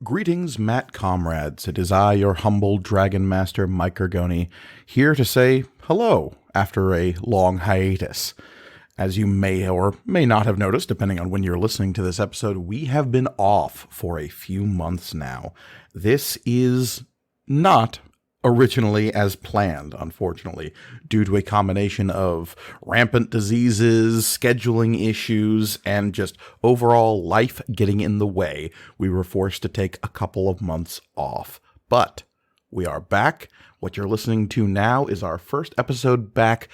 Greetings, Matt comrades. It is I, your humble Dragon Master, Mike Ergoni, here to say hello after a long hiatus. As you may or may not have noticed, depending on when you're listening to this episode, we have been off for a few months now. This is not originally as planned, unfortunately, due to a combination of rampant diseases, scheduling issues, and just overall life getting in the way. We were forced to take a couple of months off. But we are back. What you're listening to now is our first episode back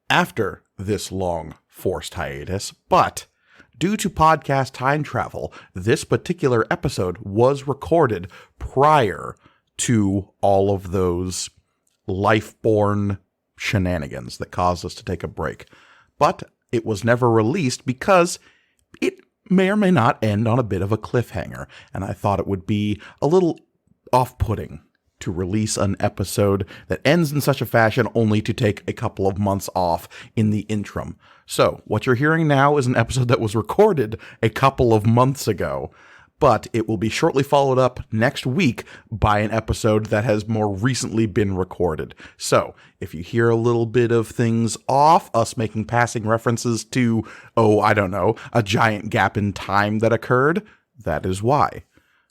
after this long forced hiatus, but due to podcast time travel, this particular episode was recorded prior to all of those life-born shenanigans that caused us to take a break. But it was never released because it may or may not end on a bit of a cliffhanger, and I thought it would be a little off-putting to release an episode that ends in such a fashion only to take a couple of months off in the interim. So, what you're hearing now is an episode that was recorded a couple of months ago, but it will be shortly followed up next week by an episode that has more recently been recorded. So, if you hear a little bit of things off, us making passing references to, a giant gap in time that occurred, that is why.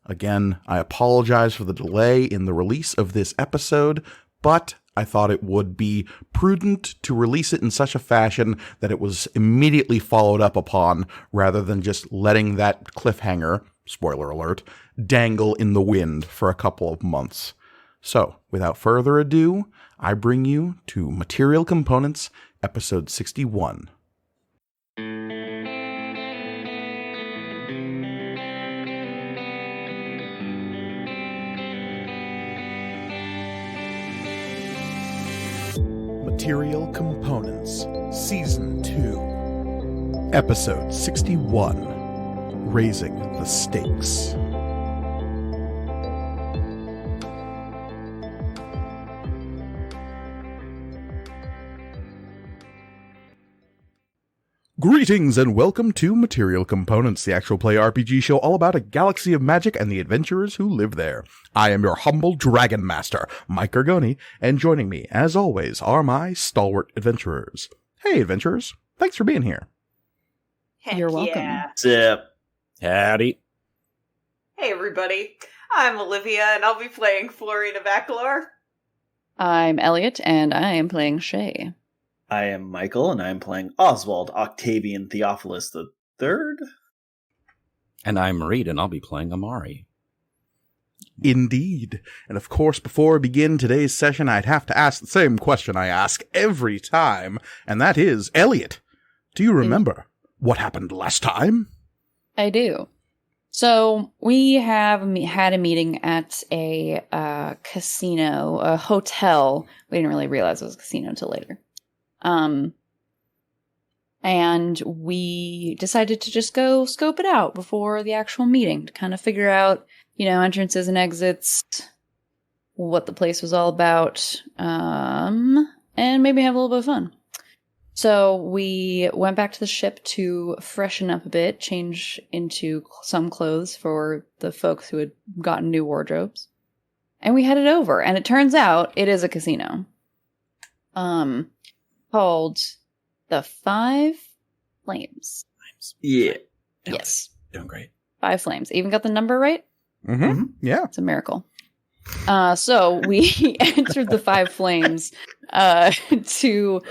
Again, I apologize for the delay in the release of this episode, but I thought it would be prudent to release it in such a fashion that it was immediately followed up upon, rather than just letting that cliffhanger, spoiler alert, dangle in the wind for a couple of months. So, without further ado, I bring you to Material Components, Episode 61. Material Components, Season 2, Episode 61, Raising the Stakes. Greetings and welcome to Material Components, the actual play RPG show all about a galaxy of magic and the adventurers who live there. I am your humble Dragon Master, Mike Ergoni, and joining me, as always, are my stalwart adventurers. Hey, adventurers. Thanks for being here. Heck You're welcome. Yeah. Zip. Howdy. Hey, everybody. I'm Olivia, and I'll be playing Florina Bacalor. I'm Elliot, and I am playing Shay. I am Michael, and I am playing Oswald Octavian Theophilus III. And I'm Reed, and I'll be playing Amari. Indeed. And of course, before we begin today's session, I'd have to ask the same question I ask every time, and that is, Elliot, do you remember what happened last time? I do. So, we have had a meeting at a casino, a hotel. We didn't really realize it was a casino until later. And we decided to just go scope it out before the actual meeting to kind of figure out, entrances and exits, what the place was all about, and maybe have a little bit of fun. So we went back to the ship to freshen up a bit, change into some clothes for the folks who had gotten new wardrobes, and we headed over. And it turns out it is a casino. Called the Five Flames. Yeah. Yes. Doing great. Five Flames. Even got the number right? Mm-hmm. Yeah. It's a miracle. So we entered the Five Flames to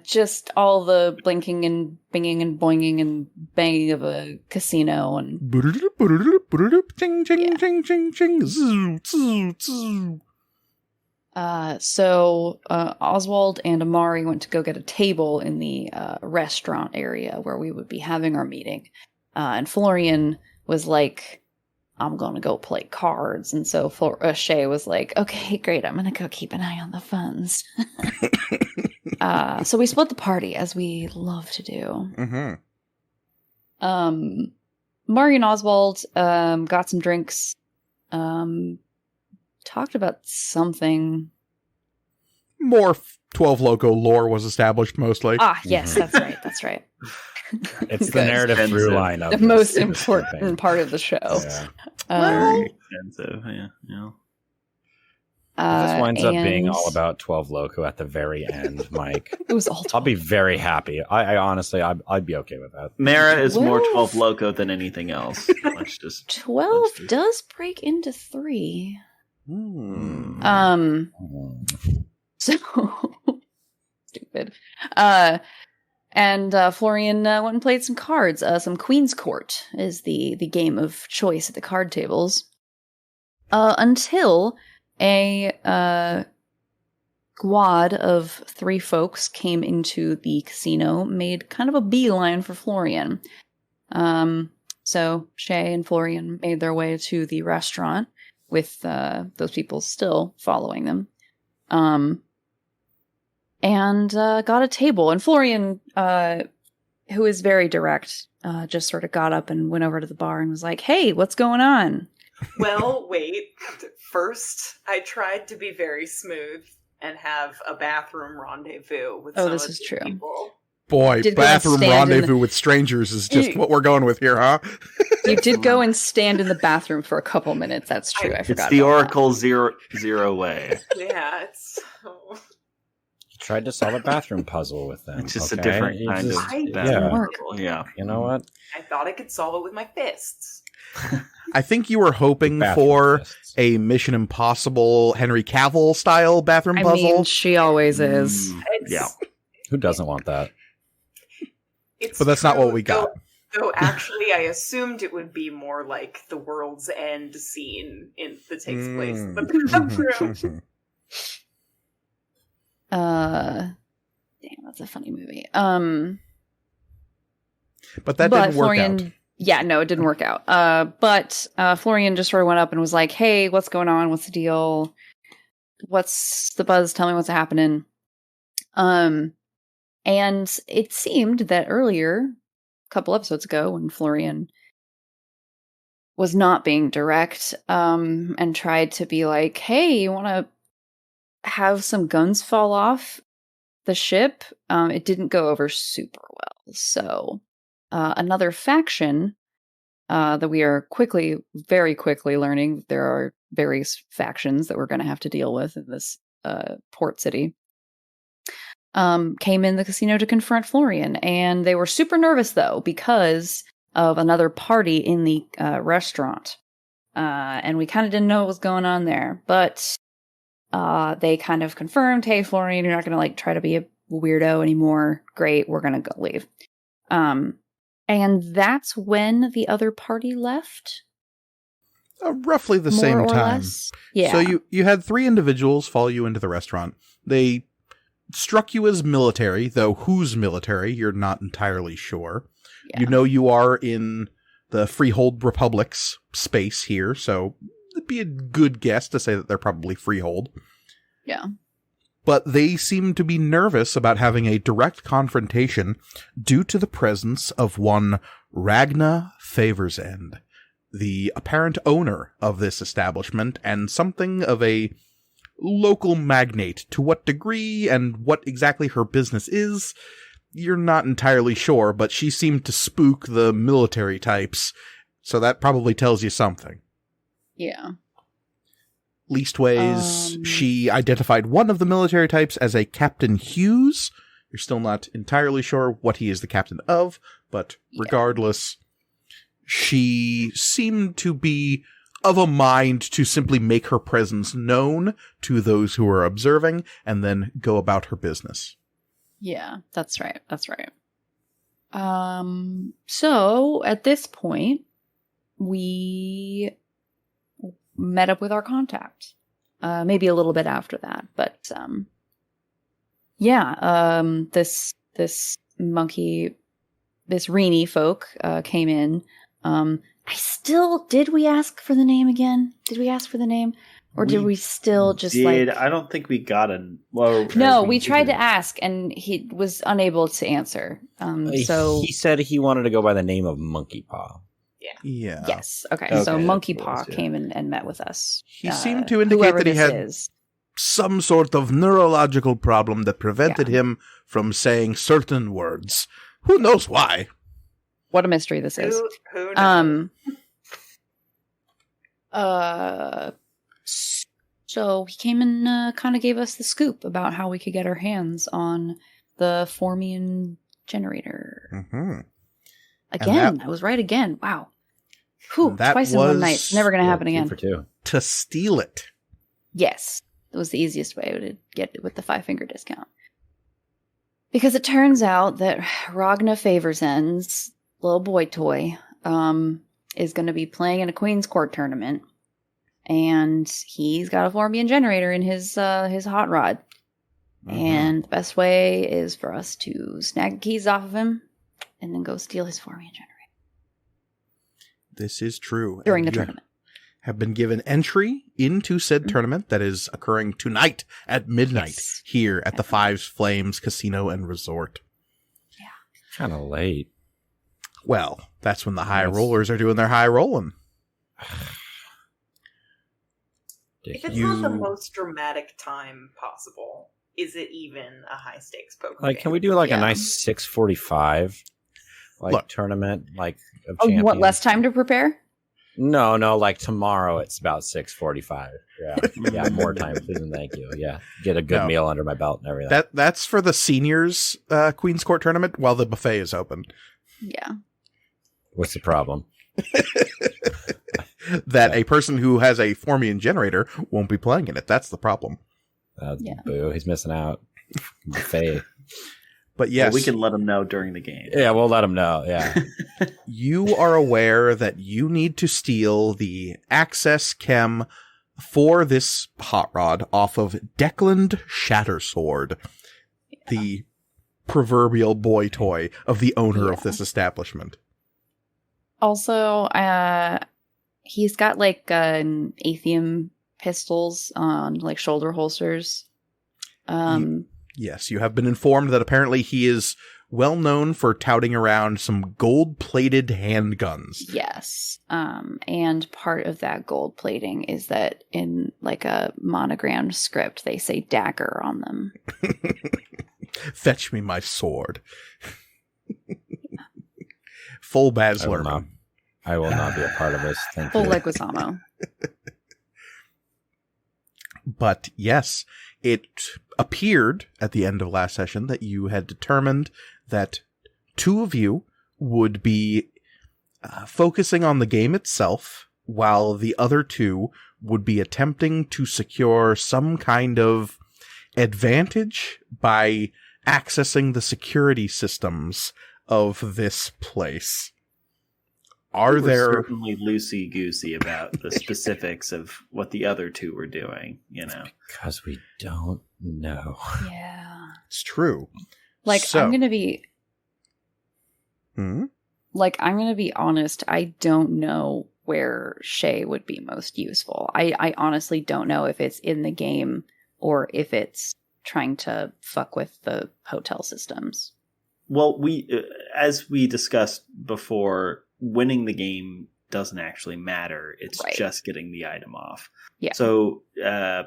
just all the blinking and binging and boinging and banging of a casino. And So Oswald and Amari went to go get a table in the restaurant area where we would be having our meeting. And Florian was like, I'm going to go play cards. And so Shay was like, okay, great. I'm going to go keep an eye on the funds. So we split the party, as we love to do. Mm-hmm. Mari and Oswald got some drinks. Talked about something. More 12 Loco lore was established, mostly. Ah, yes, that's right. That's right. It's the narrative through line of the most important part of the show. Yeah. Very expensive. Yeah. This winds up being and all about 12 Loco at the very end, Mike. It was all I'll be very happy. I honestly, I'd be okay with that. Mara is more 12 12 Loco than anything else. Let's just 12 does break into 3. Hmm. So stupid. And Florian went and played some cards. Some Queen's Court is the game of choice at the card tables. Until a squad of 3 folks came into the casino, made kind of a beeline for Florian. So Shay and Florian made their way to the restaurant with those people still following them. And got a table. And Florian, who is very direct, just sort of got up and went over to the bar and was like, "Hey, what's going on?" Well, wait. First, I tried to be very smooth and have a bathroom rendezvous with some this of is these true. people. Boy, Did go and bathroom stand in rendezvous with strangers is just what we're going with here, huh? You did go and stand in the bathroom for a couple minutes. That's true. I forgot. It's the about Oracle zero way. Yeah, it's... Tried to solve a bathroom puzzle with them. It's just a okay? different You kind just- of I- bathroom work. puzzle. Yeah. You know what? I thought I could solve it with my fists. I think you were hoping Bathroom for fists. a Mission Impossible Henry Cavill style bathroom I puzzle. mean, she always is. It's, Yeah. Who doesn't want that? It's But that's not true, what we got. Though actually, I assumed it would be more like the World's End scene that takes place in the bathroom. Damn, that's a funny movie. But that but didn't work Florian, out. Yeah, no, it didn't work out. But Florian just sort of went up and was like, "Hey, what's going on? What's the deal? What's the buzz? Tell me what's happening." And it seemed that earlier, a couple episodes ago, when Florian was not being direct, and tried to be like, "Hey, you want to have some guns fall off the ship?" It didn't go over super well. So another faction that we are very quickly learning there are various factions that we're going to have to deal with in this port city, came in the casino to confront Florian. And they were super nervous, though, because of another party in the restaurant. And we kind of didn't know what was going on there. But they kind of confirmed, "Hey, Florian, you're not going to like try to be a weirdo anymore. Great, we're going to go leave." And that's when the other party left. Roughly the more same or time. less. Yeah. So you had 3 individuals follow you into the restaurant. They struck you as military, though whose military, you're not entirely sure. Yeah. You know you are in the Freehold Republic's space here, so it'd be a good guess to say that they're probably Freehold. Yeah. But they seem to be nervous about having a direct confrontation due to the presence of one Ragna Favorsend, the apparent owner of this establishment and something of a local magnate. To what degree and what exactly her business is, you're not entirely sure, but she seemed to spook the military types, so that probably tells you something. Yeah. Leastways, she identified one of the military types as a Captain Hughes. You're still not entirely sure what he is the captain of, but regardless, she seemed to be of a mind to simply make her presence known to those who are observing and then go about her business. Yeah, that's right. That's right. So at this point, we met up with our contact. Maybe a little bit after that, but this Reenie folk came in. Did we ask for the name again? Did we ask for the name? Or did we still just I don't think we got an. Well, No, we tried to ask, and he was unable to answer. So he said he wanted to go by the name of Monkey Paw. Yeah. yes, okay. Okay, So that's Monkey what it Paw was, yeah. came and met with us. He seemed to indicate whoever that he this had is. some sort of neurological problem that prevented him from saying certain words. Who knows why? What a mystery this is. Who knows? So he came and kind of gave us the scoop about how we could get our hands on the Formian generator. Mm-hmm. Again, I was right again. Wow. Whew, that twice in one was- night. It's never going to happen 2 again. for 2. To steal it. Yes. It was the easiest way to get it with the 5-finger discount. Because it turns out that Ragna Favorsen's little boy toy is going to be playing in a Queen's Court tournament. And he's got a Formian generator in his hot rod. Mm-hmm. And the best way is for us to snag the keys off of him and then go steal his Formian generator This is true. during the And you tournament. have been given entry into said tournament that is occurring tonight at midnight Yes. here at the Five Flames Casino and Resort. Kind of late. Well, that's when the high Yes. rollers are doing their high rolling. If it's You- not the most dramatic time possible, is it even a high stakes poker Like, game? can we do like Yeah. a nice 6:45 Look. tournament like of Oh, you want champions? less time to prepare? No, like tomorrow it's about 6:45. Yeah, yeah, more time, please and thank you. Yeah, get a good No. meal under my belt and everything. That's for the seniors Queen's Court tournament while the buffet is open. Yeah. What's the problem? That a person who has a Formian generator won't be playing in it. That's the problem. Yeah. Boo, he's missing out. Buffet. But yes, Well, we can let them know during the game. Yeah, we'll let him know. Yeah. you are aware that you need to steal the access chem for this hot rod off of Declan Shattersword, the proverbial boy toy of the owner of this establishment. Also, he's got like an Atheum pistols on like shoulder holsters. Yes, you have been informed that apparently he is well known for touting around some gold-plated handguns. Yes. And part of that gold plating is that in like a monogrammed script, they say dagger on them. Fetch me my sword. Full Baz I will not. Luhrmann. I will not be a part of this. Thank Full you. Leguizamo. But yes, it appeared at the end of last session that you had determined that two of you would be focusing on the game itself, while the other two would be attempting to secure some kind of advantage by accessing the security systems of this place. Are We were there... certainly loosey-goosey about the specifics of what the other two were doing, you know? Because we don't know. Yeah. It's true. Like, So- I'm going to be... Hmm? Like, I'm going to be honest, I don't know where Shay would be most useful. I honestly don't know if it's in the game or if it's trying to fuck with the hotel systems. Well, as we discussed before, winning the game doesn't actually matter. It's Right. just getting the item off. Yeah. So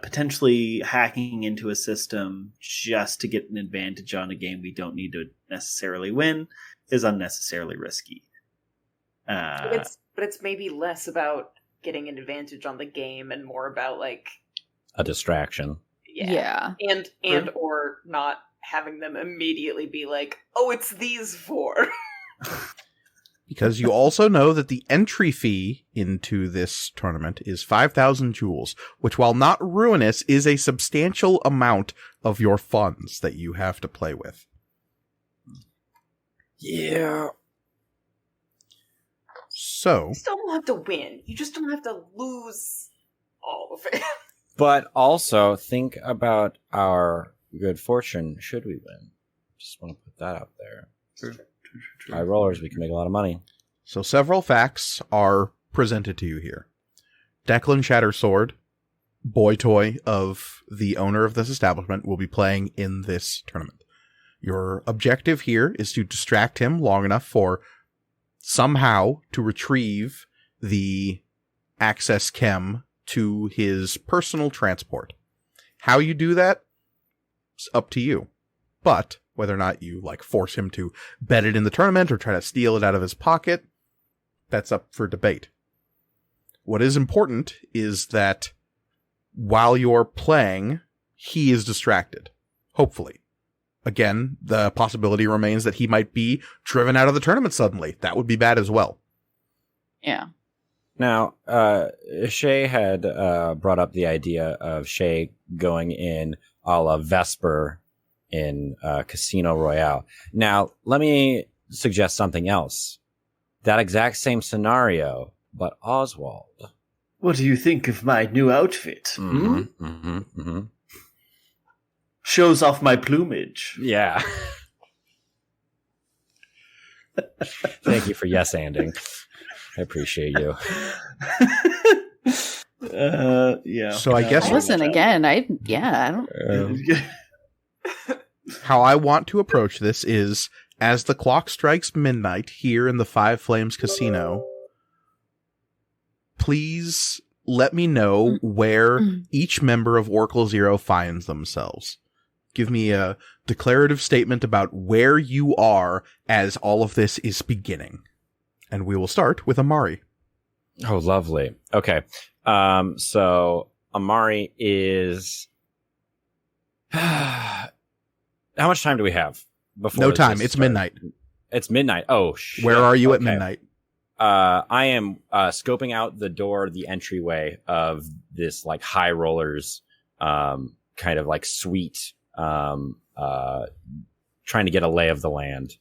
potentially hacking into a system just to get an advantage on a game we don't need to necessarily win is unnecessarily risky. But it's maybe less about getting an advantage on the game and more about like A distraction. and or not having them immediately be like, oh, it's these four. Because you also know that the entry fee into this tournament is 5,000 jewels, which, while not ruinous, is a substantial amount of your funds that you have to play with. Yeah. So, You still don't have to win. You just don't have to lose all of it. But also think about our good fortune should we win. Just want to put that out there. High rollers, we can make a lot of money. so several facts are presented to you here. Declan Shattersword, boy toy of the owner of this establishment, will be playing in this tournament. Your objective here is to distract him long enough for somehow to retrieve the access chem to his personal transport. How you do that is up to you. But whether or not you like force him to bet it in the tournament or try to steal it out of his pocket, that's up for debate. What is important is that while you're playing, he is distracted. Hopefully. Again, the possibility remains that he might be driven out of the tournament suddenly. That would be bad as well. Yeah. Now, Shay had brought up the idea of Shay going in a la Vesper in Casino Royale. Now, let me suggest something else. That exact same scenario, but Oswald. What do you think of my new outfit? Shows off my plumage. Yeah. Thank you for yes-anding. I appreciate you. Yeah. So I guess Listen again. I don't. how I want to approach this is, as the clock strikes midnight here in the Five Flames Casino, please let me know where each member of Oracle Zero finds themselves. Give me a declarative statement about where you are as all of this is beginning. And we will start with Amari. Oh, lovely. Okay. So Amari is... How much time do we have before No time. this It's starts? midnight. It's midnight. Oh, shit. Where are you at Okay. midnight? I am scoping out the door, the entryway of this like high rollers, kind of like suite, trying to get a lay of the land,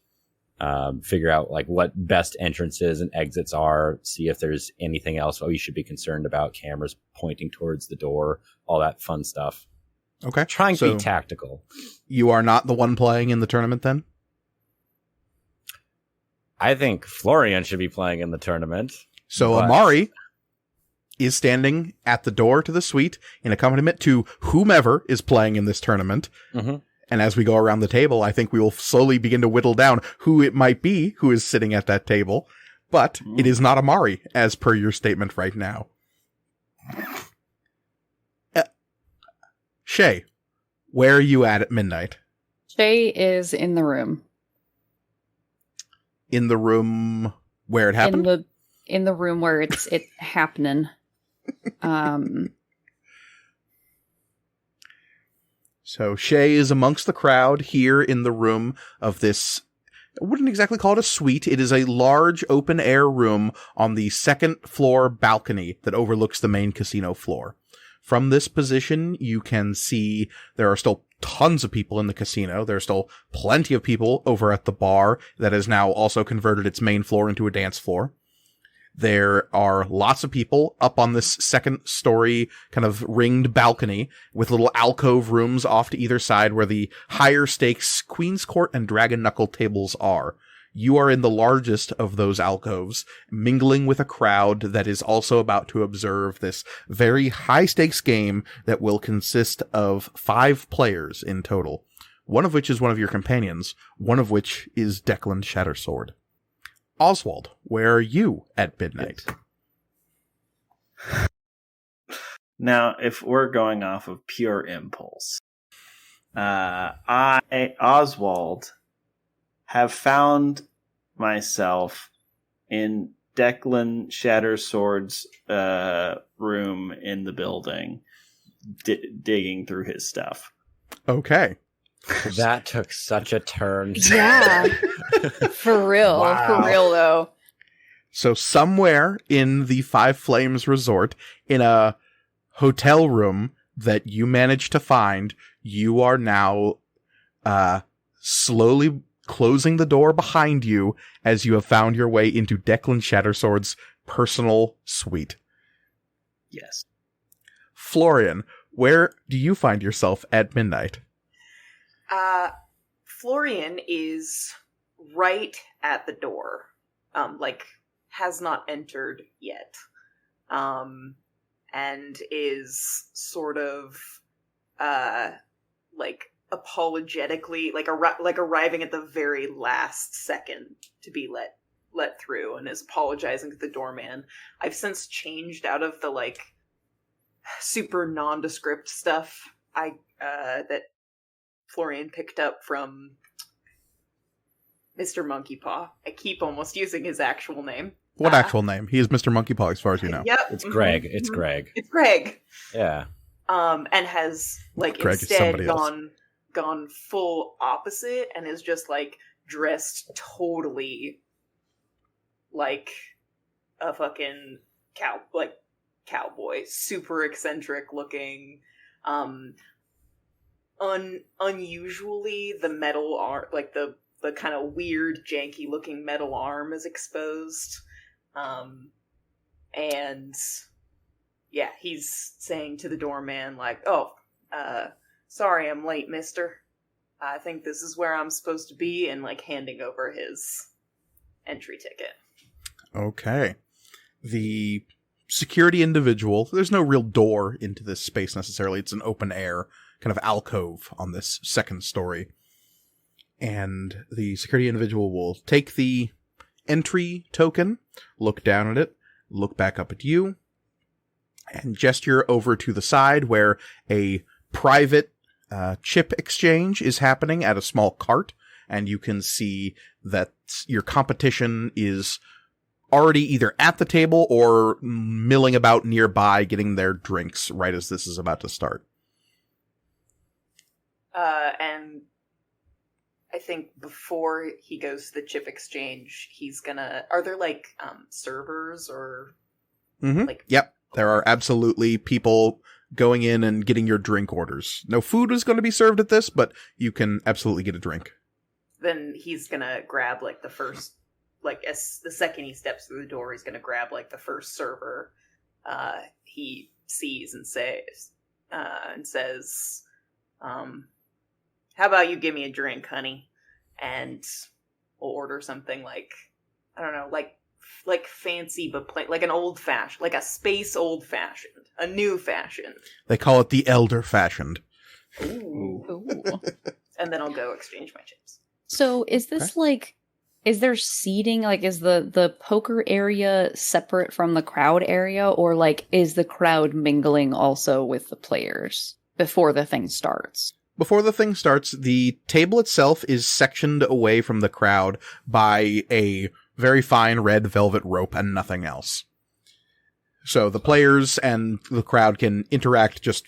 figure out like what best entrances and exits are, see if there's anything else you should be concerned about, cameras pointing towards the door, all that fun stuff. Okay. Trying to So be tactical. you are not the one playing in the tournament then? I think Florian should be playing in the tournament. So But- Amari is standing at the door to the suite in accompaniment to whomever is playing in this tournament. Mhm. And as we go around the table, I think we will slowly begin to whittle down who it might be who is sitting at that table. But it is not Amari, as per your statement right now. Shay, where are you at midnight? Shay is in the room. In the room where it happened? In the room where it's happening. So Shay is amongst the crowd here in the room of this, I wouldn't exactly call it a suite. It is a large open air room on the second floor balcony that overlooks the main casino floor. From this position, you can see there are still tons of people in the casino. There are still plenty of people over at the bar that has now also converted its main floor into a dance floor. There are lots of people up on this second story kind of ringed balcony with little alcove rooms off to either side where the higher stakes Queen's Court and Dragon Knuckle tables are. You are in the largest of those alcoves, mingling with a crowd that is also about to observe this very high stakes game that will consist of 5 players in total. One of which is one of your companions, one of which is Declan Shattersword. Oswald, where are you at midnight? Now, if we're going off of pure impulse, Oswald, have found myself in Declan Shattersword's room in the building, digging through his stuff. Okay. That took such a turn. Yeah. For real. Wow. For real, though. So somewhere in the Five Flames Resort, in a hotel room that you managed to find, you are now slowly closing the door behind you as you have found your way into Declan Shattersword's personal suite. Yes. Florian, where do you find yourself at midnight? Florian is right at the door. Has not entered yet. And is sort of, apologetically, arriving at the very last second to be let through, and is apologizing to the doorman. I've since changed out of the, super nondescript stuff that Florian picked up from Mr. Monkey Paw. I keep almost using his actual name. What actual name? He is Mr. Monkey Paw, as far as you know. Yep. It's Greg. Mhm, It's mhm. Greg. It's Greg. Yeah. And has like Greg is instead somebody else. gone full opposite and is just like dressed totally like a fucking cowboy, super eccentric looking. Unusually the metal arm, like the kind of weird janky looking metal arm is exposed. And yeah, he's saying to the doorman, like, "Oh, sorry I'm late, mister. I think this is where I'm supposed to be," and like handing over his entry ticket. Okay. The security individual, there's no real door into this space necessarily. It's an open air kind of alcove on this second story. And the security individual will take the entry token, look down at it, look back up at you, and gesture over to the side where a private chip exchange is happening at a small cart, and you can see that your competition is already either at the table or milling about nearby getting their drinks right as this is about to start. And I think before he goes to the chip exchange, he's gonna... Are there, like, servers or... Mm-hmm. Like, yep. There are absolutely people going in and getting your drink orders. No food is going to be served at this, but you can absolutely get a drink. Then he's gonna grab, like, the first... Like, as the second he steps through the door, he's gonna grab, like, the first server he sees and says, "How about you give me a drink, honey?" And we'll order something like, I don't know, like fancy but plain, like an old fashioned, like a space old fashioned, a new fashioned. They call it the elder fashioned. Ooh. Ooh. And then I'll go exchange my chips. So is this like, is there seating? Like, is the poker area separate from the crowd area, or like is the crowd mingling also with the players before the thing starts? Before the thing starts, the table itself is sectioned away from the crowd by a very fine red velvet rope and nothing else. So the players and the crowd can interact just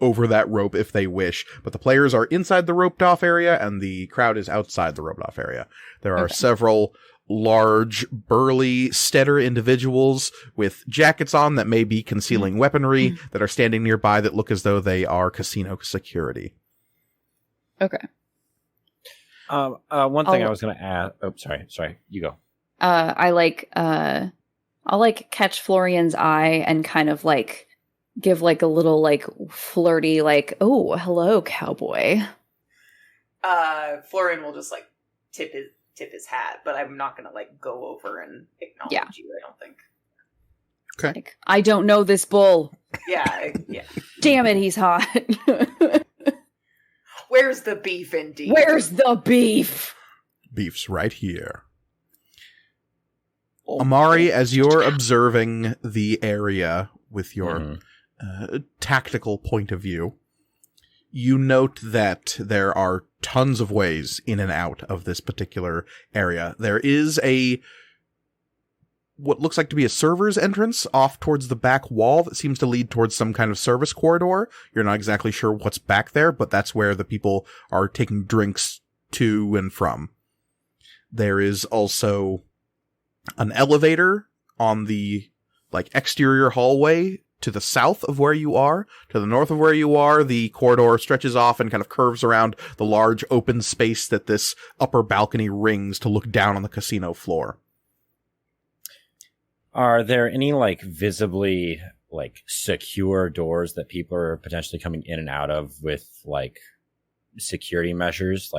over that rope if they wish, but the players are inside the roped off area and the crowd is outside the roped off area. There are several large, burly, steader individuals with jackets on that may be concealing weaponry that are standing nearby that look as though they are casino security. Okay. One thing I was going to add. Oh, sorry. You go. I'll like catch Florian's eye and kind of like give like a little like flirty like, "Oh, hello, cowboy." Florian will just like tip his hat, but I'm not gonna like go over and acknowledge you. I don't think. Okay. Like, "I don't know this bull." Yeah. Damn it, he's hot. Where's the beef, indeed? Where's the beef? Beef's right here. Amari, as you're observing the area with your tactical point of view, you note that there are tons of ways in and out of this particular area. There is what looks like to be a server's entrance off towards the back wall that seems to lead towards some kind of service corridor. You're not exactly sure what's back there, but that's where the people are taking drinks to and from. There is also an elevator on the exterior hallway to the south of where you are. To the north of where you are, the corridor stretches off and kind of curves around the large open space that this upper balcony rings to look down on the casino floor. Are there any visibly secure doors that people are potentially coming in and out of with security measures?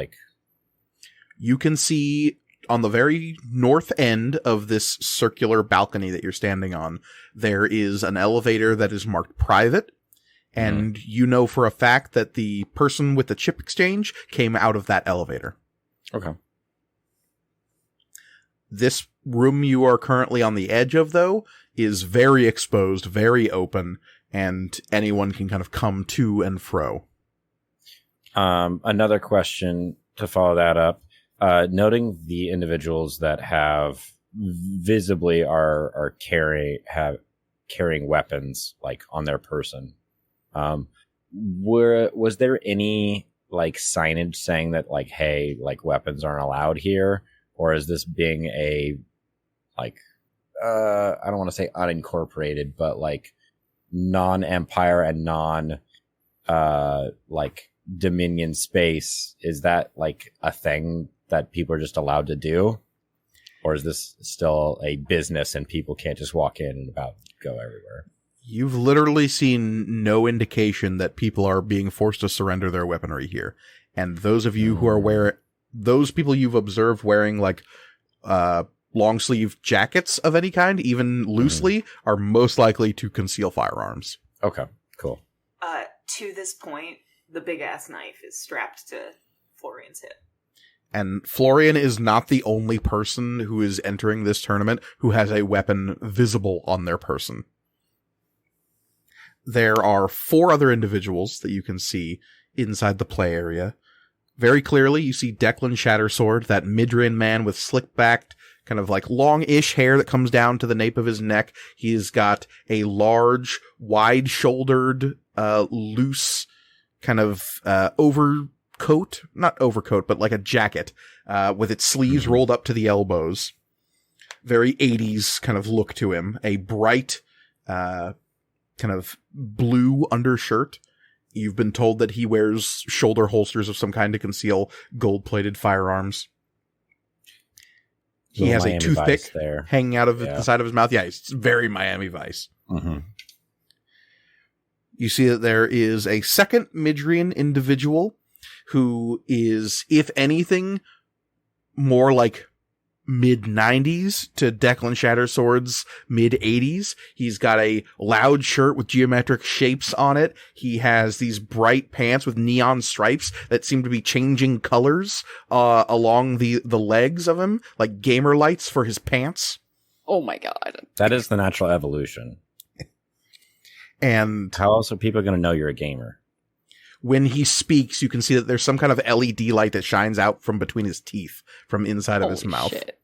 You can see on the very north end of this circular balcony that you're standing on, there is an elevator that is marked private. And you know for a fact that the person with the chip exchange came out of that elevator. Okay. This room you are currently on the edge of, though, is very exposed, very open, and anyone can kind of come to and fro. Another question to follow that up. Noting the individuals that have visibly are carrying weapons like on their person. Was there any like signage saying that like, hey, like weapons aren't allowed here, or is this being a like I don't want to say unincorporated, but like non-empire and non like Dominion space? Is that like a thing that people are just allowed to do, or is this still a business and people can't just walk in and about go everywhere? You've literally seen no indication that people are being forced to surrender their weaponry here. And those of you who are those people you've observed wearing like long sleeve jackets of any kind, even loosely, are most likely to conceal firearms. Okay, cool. To this point, the big ass knife is strapped to Florian's hip. And Florian is not the only person who is entering this tournament who has a weapon visible on their person. There are 4 other individuals that you can see inside the play area. Very clearly, you see Declan Shattersword, that Midrian man with slick-backed, kind of like long-ish hair that comes down to the nape of his neck. He's got a large, wide-shouldered, loose kind of overcoat. Not overcoat, but like a jacket with its sleeves rolled up to the elbows. Very 80s kind of look to him. A bright kind of blue undershirt. You've been told that he wears shoulder holsters of some kind to conceal gold-plated firearms. He has a toothpick hanging out of the side of his mouth. Yeah, it's very Miami Vice. Mm-hmm. You see that there is a second Midrian individual who is, if anything, more like mid-90s to Declan Shattersword's mid-80s. He's got a loud shirt with geometric shapes on it. He has these bright pants with neon stripes that seem to be changing colors along the legs of him, like gamer lights for his pants. Oh my god. That is the natural evolution. And how else are people going to know you're a gamer? When he speaks, you can see that there's some kind of LED light that shines out from between his teeth, from inside of his mouth. Shit.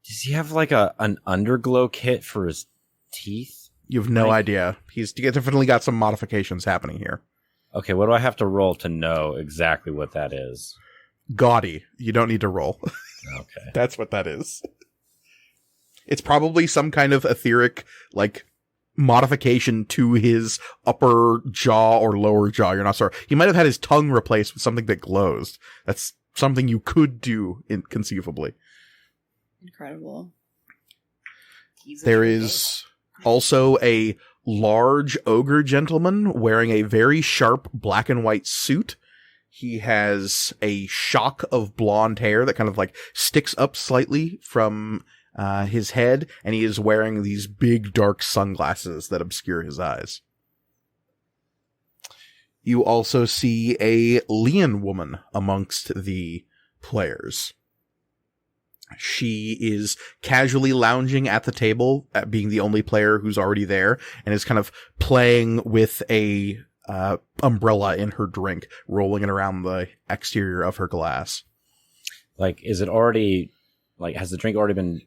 Does he have like an underglow kit for his teeth? You have no idea. He's definitely got some modifications happening here. Okay, what do I have to roll to know exactly what that is? Gaudy. You don't need to roll. Okay. That's what that is. It's probably some kind of etheric, like, modification to his upper jaw or lower jaw. You're not sure. He might have had his tongue replaced with something that glows. That's something you could do conceivably. Incredible. There is also a large ogre gentleman wearing a very sharp black and white suit. He has a shock of blonde hair that kind of like sticks up slightly from his head, and he is wearing these big dark sunglasses that obscure his eyes. You also see a Leon woman amongst the players. She is casually lounging at the table, being the only player who's already there, and is kind of playing with a umbrella in her drink, rolling it around the exterior of her glass. Like, is it already, like, has the drink already been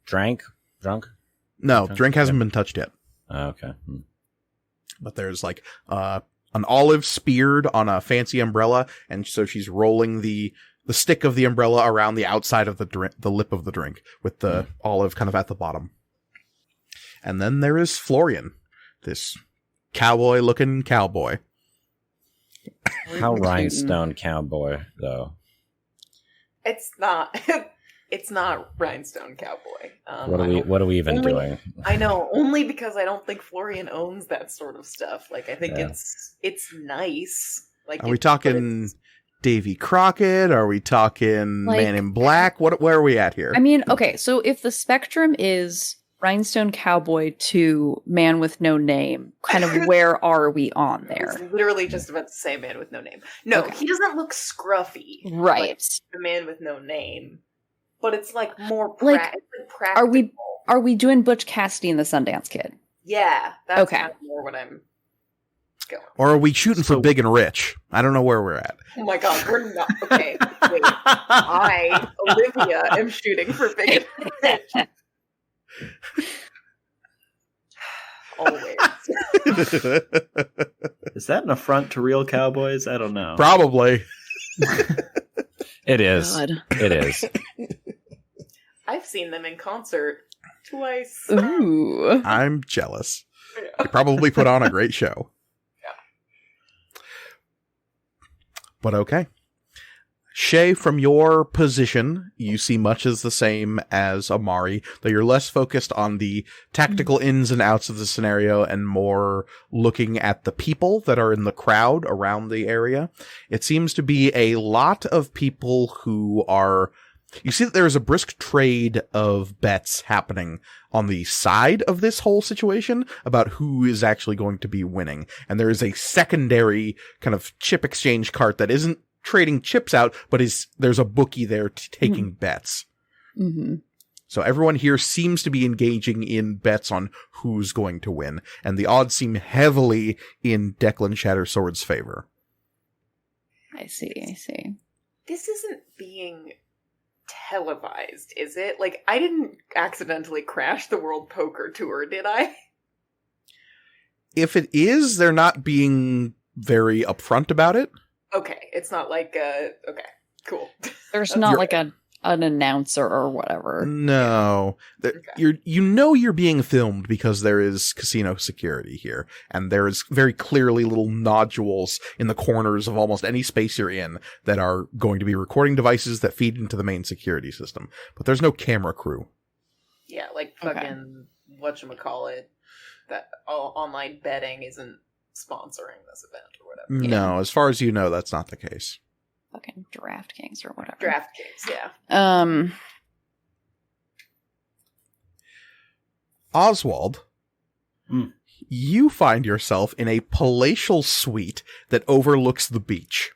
drunk? No, drink hasn't been touched yet. Okay. But there's like an olive speared on a fancy umbrella, and so she's rolling the stick of the umbrella around the outside of the lip of the drink, with the olive kind of at the bottom. And then there is Florian, this cowboy-looking cowboy. How rhinestone cowboy, though? It's not. It's not Rhinestone Cowboy. What are we even doing? I know, only because I don't think Florian owns that sort of stuff. Like, I think it's nice. Like, are we talking Davy Crockett? Are we talking like, Man in Black? Where are we at here? I mean, okay, so if the spectrum is Rhinestone Cowboy to Man with No Name, kind of where are we on there? I was literally just about to say Man with No Name. No, okay. He doesn't look scruffy. Right. Like the Man with No Name. But it's like more practical. Are we doing Butch Cassidy and the Sundance Kid? Yeah, that's kind of more what I'm. Go. Or are we shooting for So- big and rich? I don't know where we're at. Oh my god, we're not okay. Wait. I, Olivia, am shooting for big and rich. Always. Is that an affront to real cowboys? I don't know. Probably. It is. God. It is. I've seen them in concert twice. Ooh. I'm jealous. They probably put on a great show. Yeah. But okay. Shay, from your position, you see much as the same as Amari, though you're less focused on the tactical ins and outs of the scenario and more looking at the people that are in the crowd around the area. It seems to be a lot of people who are... You see that there is a brisk trade of bets happening on the side of this whole situation about who is actually going to be winning. And there is a secondary kind of chip exchange cart that isn't trading chips out, but there's a bookie there taking bets. Mm-hmm. So everyone here seems to be engaging in bets on who's going to win. And the odds seem heavily in Declan Shattersword's favor. I see. This isn't being televised, is it? Like, I didn't accidentally crash the World Poker Tour, did I? If it is, they're not being very upfront about it. Okay, it's not like, okay, cool. There's not You're- like an announcer or whatever. No. Okay. You're being filmed because there is casino security here, and there is very clearly little nodules in the corners of almost any space you're in that are going to be recording devices that feed into the main security system. But there's no camera crew. Yeah, like Okay. fucking, whatchamacallit, that online betting isn't sponsoring this event or whatever. No, as far as you know, that's not the case. Fucking DraftKings or whatever. DraftKings, yeah. Oswald, you find yourself in a palatial suite that overlooks the beach.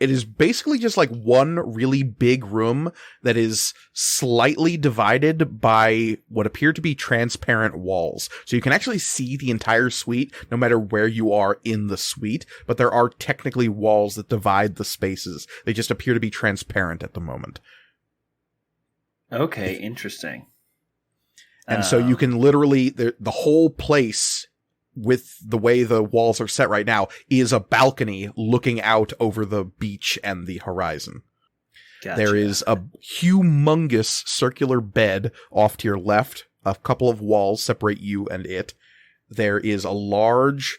It is basically just like one really big room that is slightly divided by what appear to be transparent walls. So you can actually see the entire suite no matter where you are in the suite, but there are technically walls that divide the spaces. They just appear to be transparent at the moment. Okay, interesting. And so you can literally, the whole place, with the way the walls are set right now, is a balcony looking out over the beach and the horizon. Gotcha. There is a humongous circular bed off to your left. A couple of walls separate you and it. There is a large,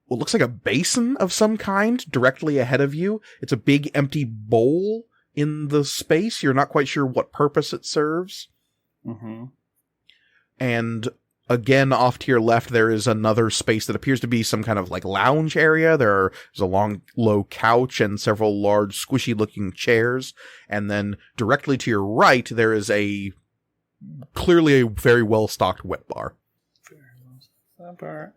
what looks like a basin of some kind directly ahead of you. It's a big empty bowl in the space. You're not quite sure what purpose it serves. Mm-hmm. And again, off to your left, there is another space that appears to be some kind of like lounge area. There's a long, low couch and several large, squishy-looking chairs. And then directly to your right, there is clearly a very well-stocked wet bar.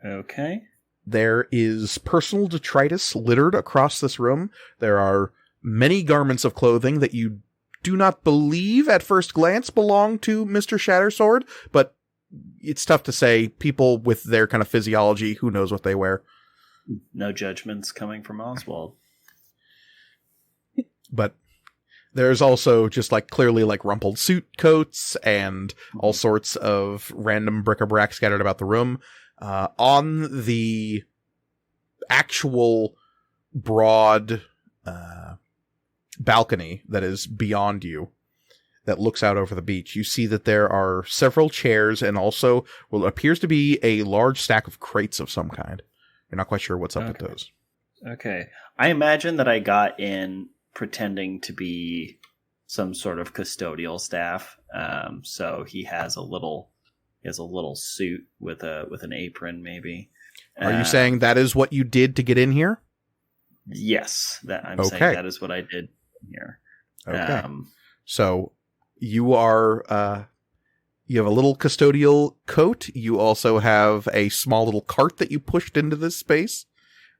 Okay. There is personal detritus littered across this room. There are many garments of clothing that you do not believe at first glance belong to Mr. Shattersword, but it's tough to say. People with their kind of physiology, who knows what they wear. No judgments coming from Oswald. But there's also just like clearly like rumpled suit coats and all sorts of random bric-a-brac scattered about the room. On the actual broad balcony that is beyond you, that looks out over the beach, you see that there are several chairs and also what appears to be a large stack of crates of some kind. You're not quite sure what's up with those. Okay. I imagine that I got in pretending to be some sort of custodial staff. So he has a little suit with an apron, maybe. Are you saying that is what you did to get in here? Yes, I'm Okay. saying that is what I did here. Okay. So you are, you have a little custodial coat. You also have a small little cart that you pushed into this space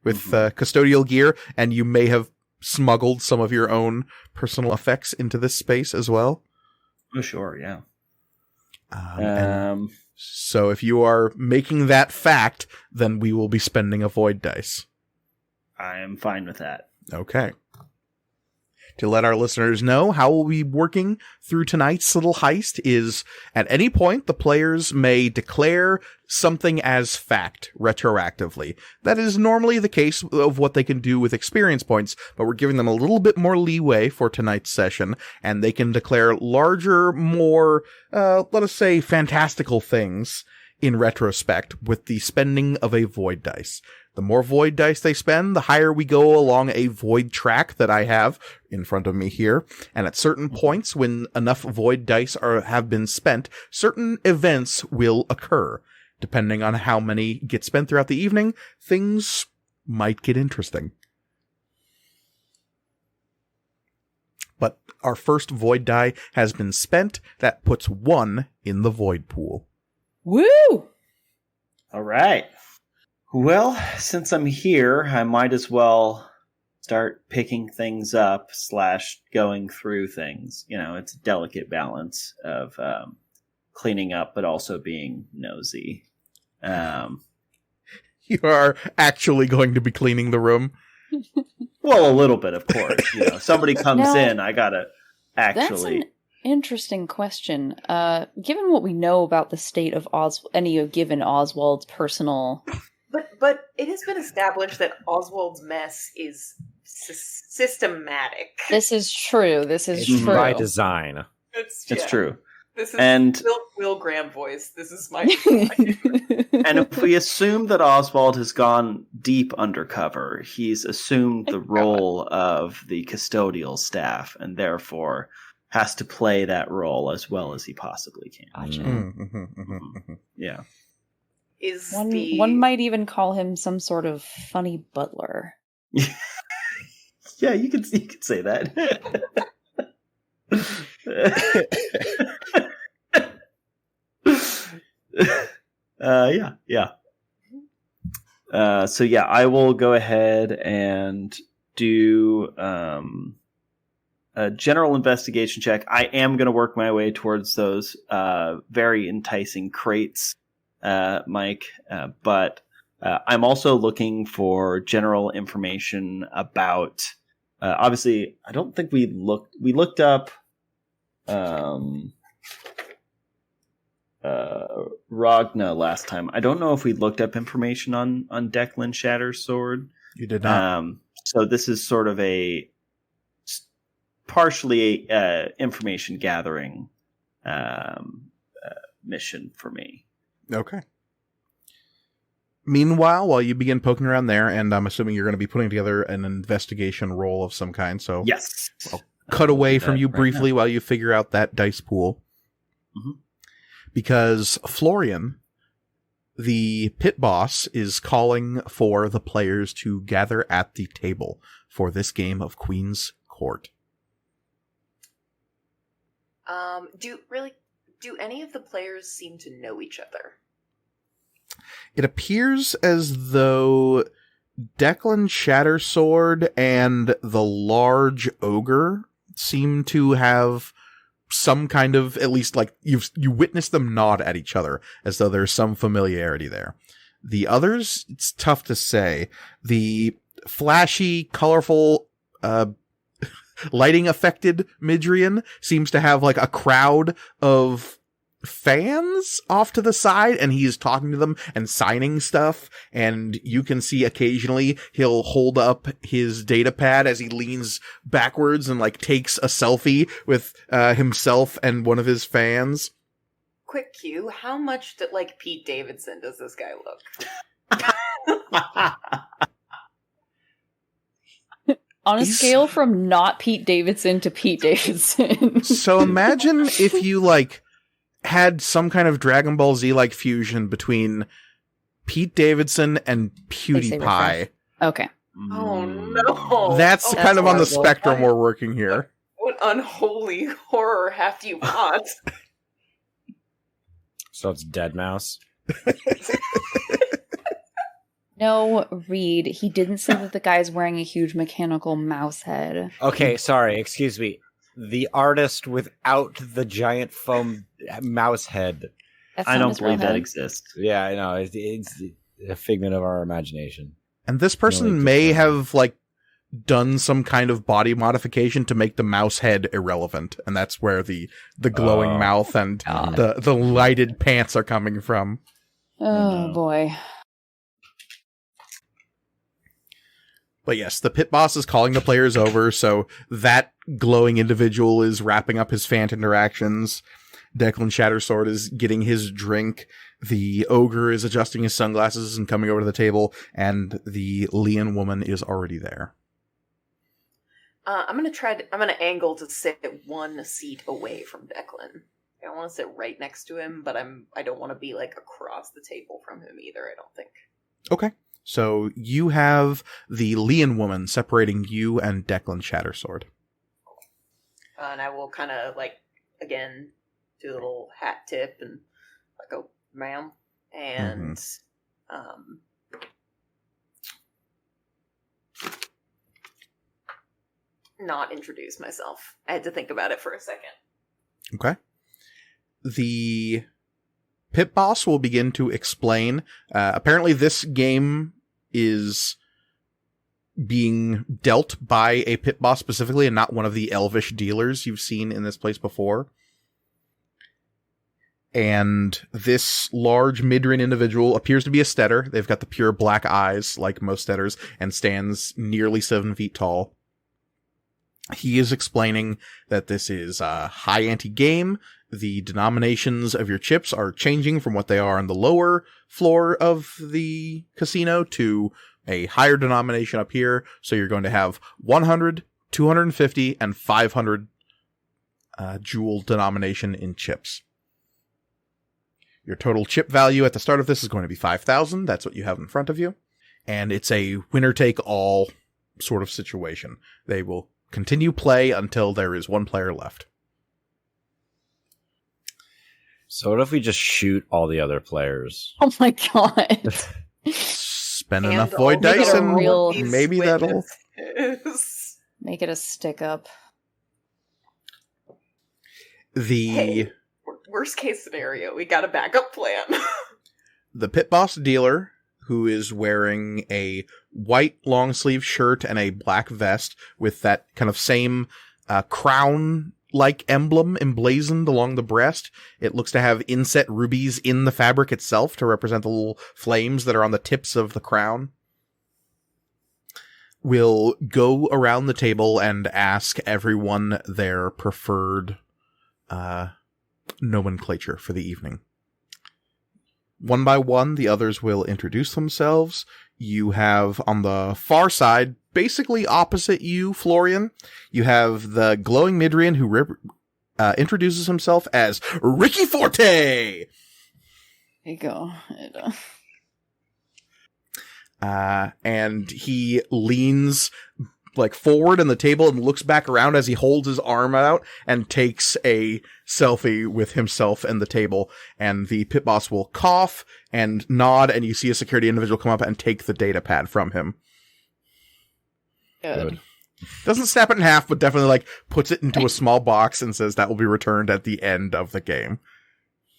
with custodial gear, and you may have smuggled some of your own personal effects into this space as well. Oh, sure, yeah. And so if you are making that fact, then we will be spending a void dice. I am fine with that. Okay. To let our listeners know how we'll be working through tonight's little heist is at any point the players may declare something as fact retroactively. That is normally the case of what they can do with experience points, but we're giving them a little bit more leeway for tonight's session, and they can declare larger, more, let us say, fantastical things in retrospect with the spending of a void dice. The more void dice they spend, the higher we go along a void track that I have in front of me here. And at certain points, when enough void dice have been spent, certain events will occur. Depending on how many get spent throughout the evening, things might get interesting. But our first void die has been spent. That puts 1 in the void pool. Woo! All right. Well, since I'm here, I might as well start picking things up / going through things. You know, it's a delicate balance of cleaning up, but also being nosy. You are actually going to be cleaning the room? Well, a little bit, of course. You know, somebody comes Now, in, I gotta That's actually. an interesting question. Given what we know about the state of any given Oswald's personal... But it has been established that Oswald's mess is systematic. This is true. This is It's true. by design. It's true. This is And- Will Graham voice. This is my. And if we assume that Oswald has gone deep undercover, he's assumed the role of the custodial staff and therefore has to play that role as well as he possibly can. Gotcha. Yeah. Is One might even call him some sort of funny butler. Yeah, you could say that. Yeah. So yeah, I will go ahead and do a general investigation check. I am going to work my way towards those very enticing crates, Mike, but I'm also looking for general information about. Obviously, I don't think we looked up Ragna last time. I don't know if we looked up information on Declan Shatter's sword. You did not. So this is sort of a partially information gathering mission for me. Okay. Meanwhile, while you begin poking around there, and I'm assuming you're going to be putting together an investigation roll of some kind, so Yes. I'll cut away from you right briefly while you figure out that dice pool. Mhm. Because Florian, the pit boss, is calling for the players to gather at the table for this game of Queen's Court. Do any of the players seem to know each other? It appears as though Declan Shattersword and the large ogre seem to have some kind of, at least like you witness them nod at each other as though there's some familiarity there. The others, it's tough to say. The flashy, colorful, lighting affected Midrian seems to have like a crowd of fans off to the side, and he's talking to them and signing stuff, and you can see occasionally he'll hold up his data pad as he leans backwards and like takes a selfie with himself and one of his fans. Quick cue, how much like Pete Davidson does this guy look? On a He's- scale from not Pete Davidson to Pete Davidson. So imagine if you like had some kind of Dragon Ball Z like fusion between Pete Davidson and PewDiePie. Okay. Oh no! That's Oh, kind of on the horrible. spectrum we're working here. What unholy horror have you want? So it's Dead Mouse. No, Reed, he didn't say that the guy's wearing a huge mechanical mouse head. Okay, sorry, excuse me. The artist without the giant foam mouse head. That's I not don't his real believe that head. exists. Yeah, I know. It's a figment of our imagination. And this person Really may good. have, like, done some kind of body modification to make the mouse head irrelevant. And that's where the glowing Oh, mouth and God. the lighted pants are coming from. Oh, no. boy. But yes, the pit boss is calling the players over, so that glowing individual is wrapping up his Fant interactions. Declan Shattersword is getting his drink. The ogre is adjusting his sunglasses and coming over to the table, and the Leon woman is already there. I'm gonna angle to sit one seat away from Declan. I don't want to sit right next to him, but I don't want to be like across the table from him either. I don't think. Okay. So you have the Leon woman separating you and Declan Shattersword. And I will kind of like again do a little hat tip and like go, ma'am, and not introduce myself. I had to think about it for a second. Okay. The pit boss will begin to explain. Apparently this game is being dealt by a pit boss specifically and not one of the elvish dealers you've seen in this place before. And this large mid-range individual appears to be a stetter. They've got the pure black eyes like most stetters and stands nearly 7 feet tall. He is explaining that this is a high ante game. The denominations of your chips are changing from what they are on the lower floor of the casino to a higher denomination up here. So you're going to have 100, 250, and 500 jewel denomination in chips. Your total chip value at the start of this is going to be 5,000. That's what you have in front of you. And it's a winner-take-all sort of situation. They will continue play until there is one player left. So what if we just shoot all the other players? Oh my god. Spend And enough void Make it dice a and real- maybe that'll... witnesses. Make it a stick up. The... Hey. Worst case scenario, we got a backup plan. The pit boss dealer, who is wearing a white long sleeve shirt and a black vest with that kind of same crown-like emblem emblazoned along the breast. It looks to have inset rubies in the fabric itself to represent the little flames that are on the tips of the crown. Will go around the table and ask everyone their preferred nomenclature for the evening. One by one, the others will introduce themselves. You have on the far side, basically opposite you, Florian, you have the glowing Midrian who introduces himself as Ricky Forte! There you go. And he leans like forward in the table and looks back around as he holds his arm out and takes a selfie with himself and the table. And the pit boss will cough and nod, and you see a security individual come up and take the data pad from him. Good. Doesn't snap it in half, but definitely like puts it into a small box and says that will be returned at the end of the game.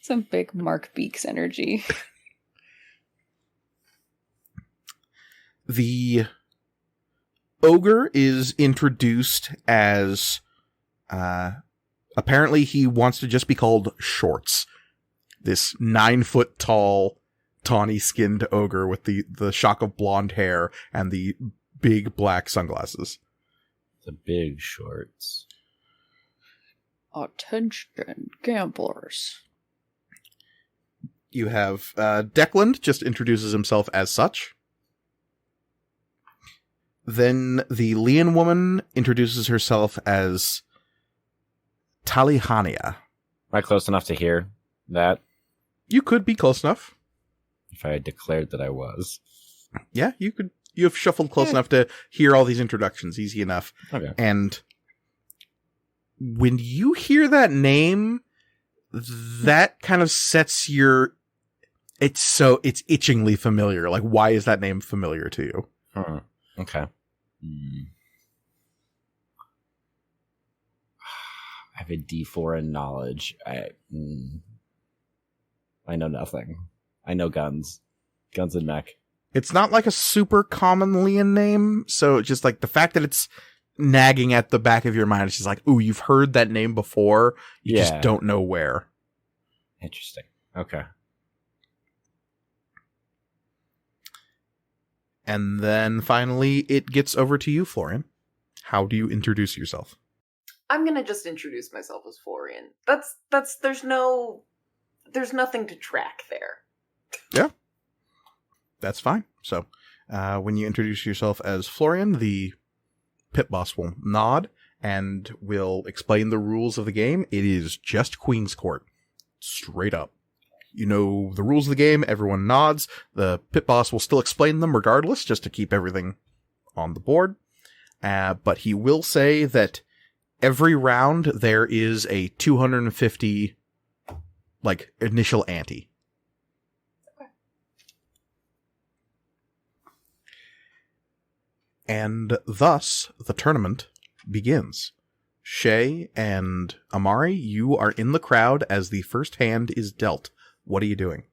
Some big Mark Beeks energy. The ogre is introduced as, apparently he wants to just be called Shorts. This 9-foot tall, tawny-skinned ogre with the shock of blonde hair and the big black sunglasses. The big shorts. Attention, gamblers. You have, Declan just introduces himself as such. Then the Leon woman introduces herself as Talihania. Am I close enough to hear that? You could be close enough. If I had declared that I was. Yeah, you could. You have shuffled close enough to hear all these introductions. Easy enough. Okay. And when you hear that name, that kind of sets your... It's itchingly familiar. Like, why is that name familiar to you? Okay. have a D4 in knowledge. I know nothing. I know guns. Guns and mech. It's not like a super common Leon name, so just like the fact that it's nagging at the back of your mind, it's just like, ooh, you've heard that name before. You just don't know where. Interesting. Okay. And then finally, it gets over to you, Florian. How do you introduce yourself? I'm gonna just introduce myself as Florian. There's nothing to track there. Yeah. That's fine. So, when you introduce yourself as Florian, the pit boss will nod and will explain the rules of the game. It is just Queen's Court. Straight up. You know the rules of the game, everyone nods. The pit boss will still explain them regardless, just to keep everything on the board. But he will say that every round there is a 250, initial ante. And thus, the tournament begins. Shay and Amari, you are in the crowd as the first hand is dealt. What are you doing?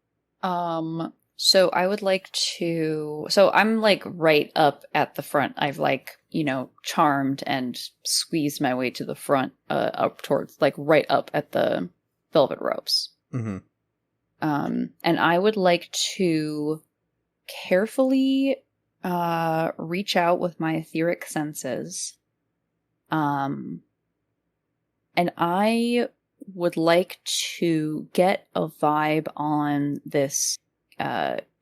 So I would like to... So I'm, right up at the front. I've, charmed and squeezed my way to the front, up towards, right up at the velvet ropes. Mm-hmm. And I would like to carefully reach out with my etheric senses. And I would like to get a vibe on this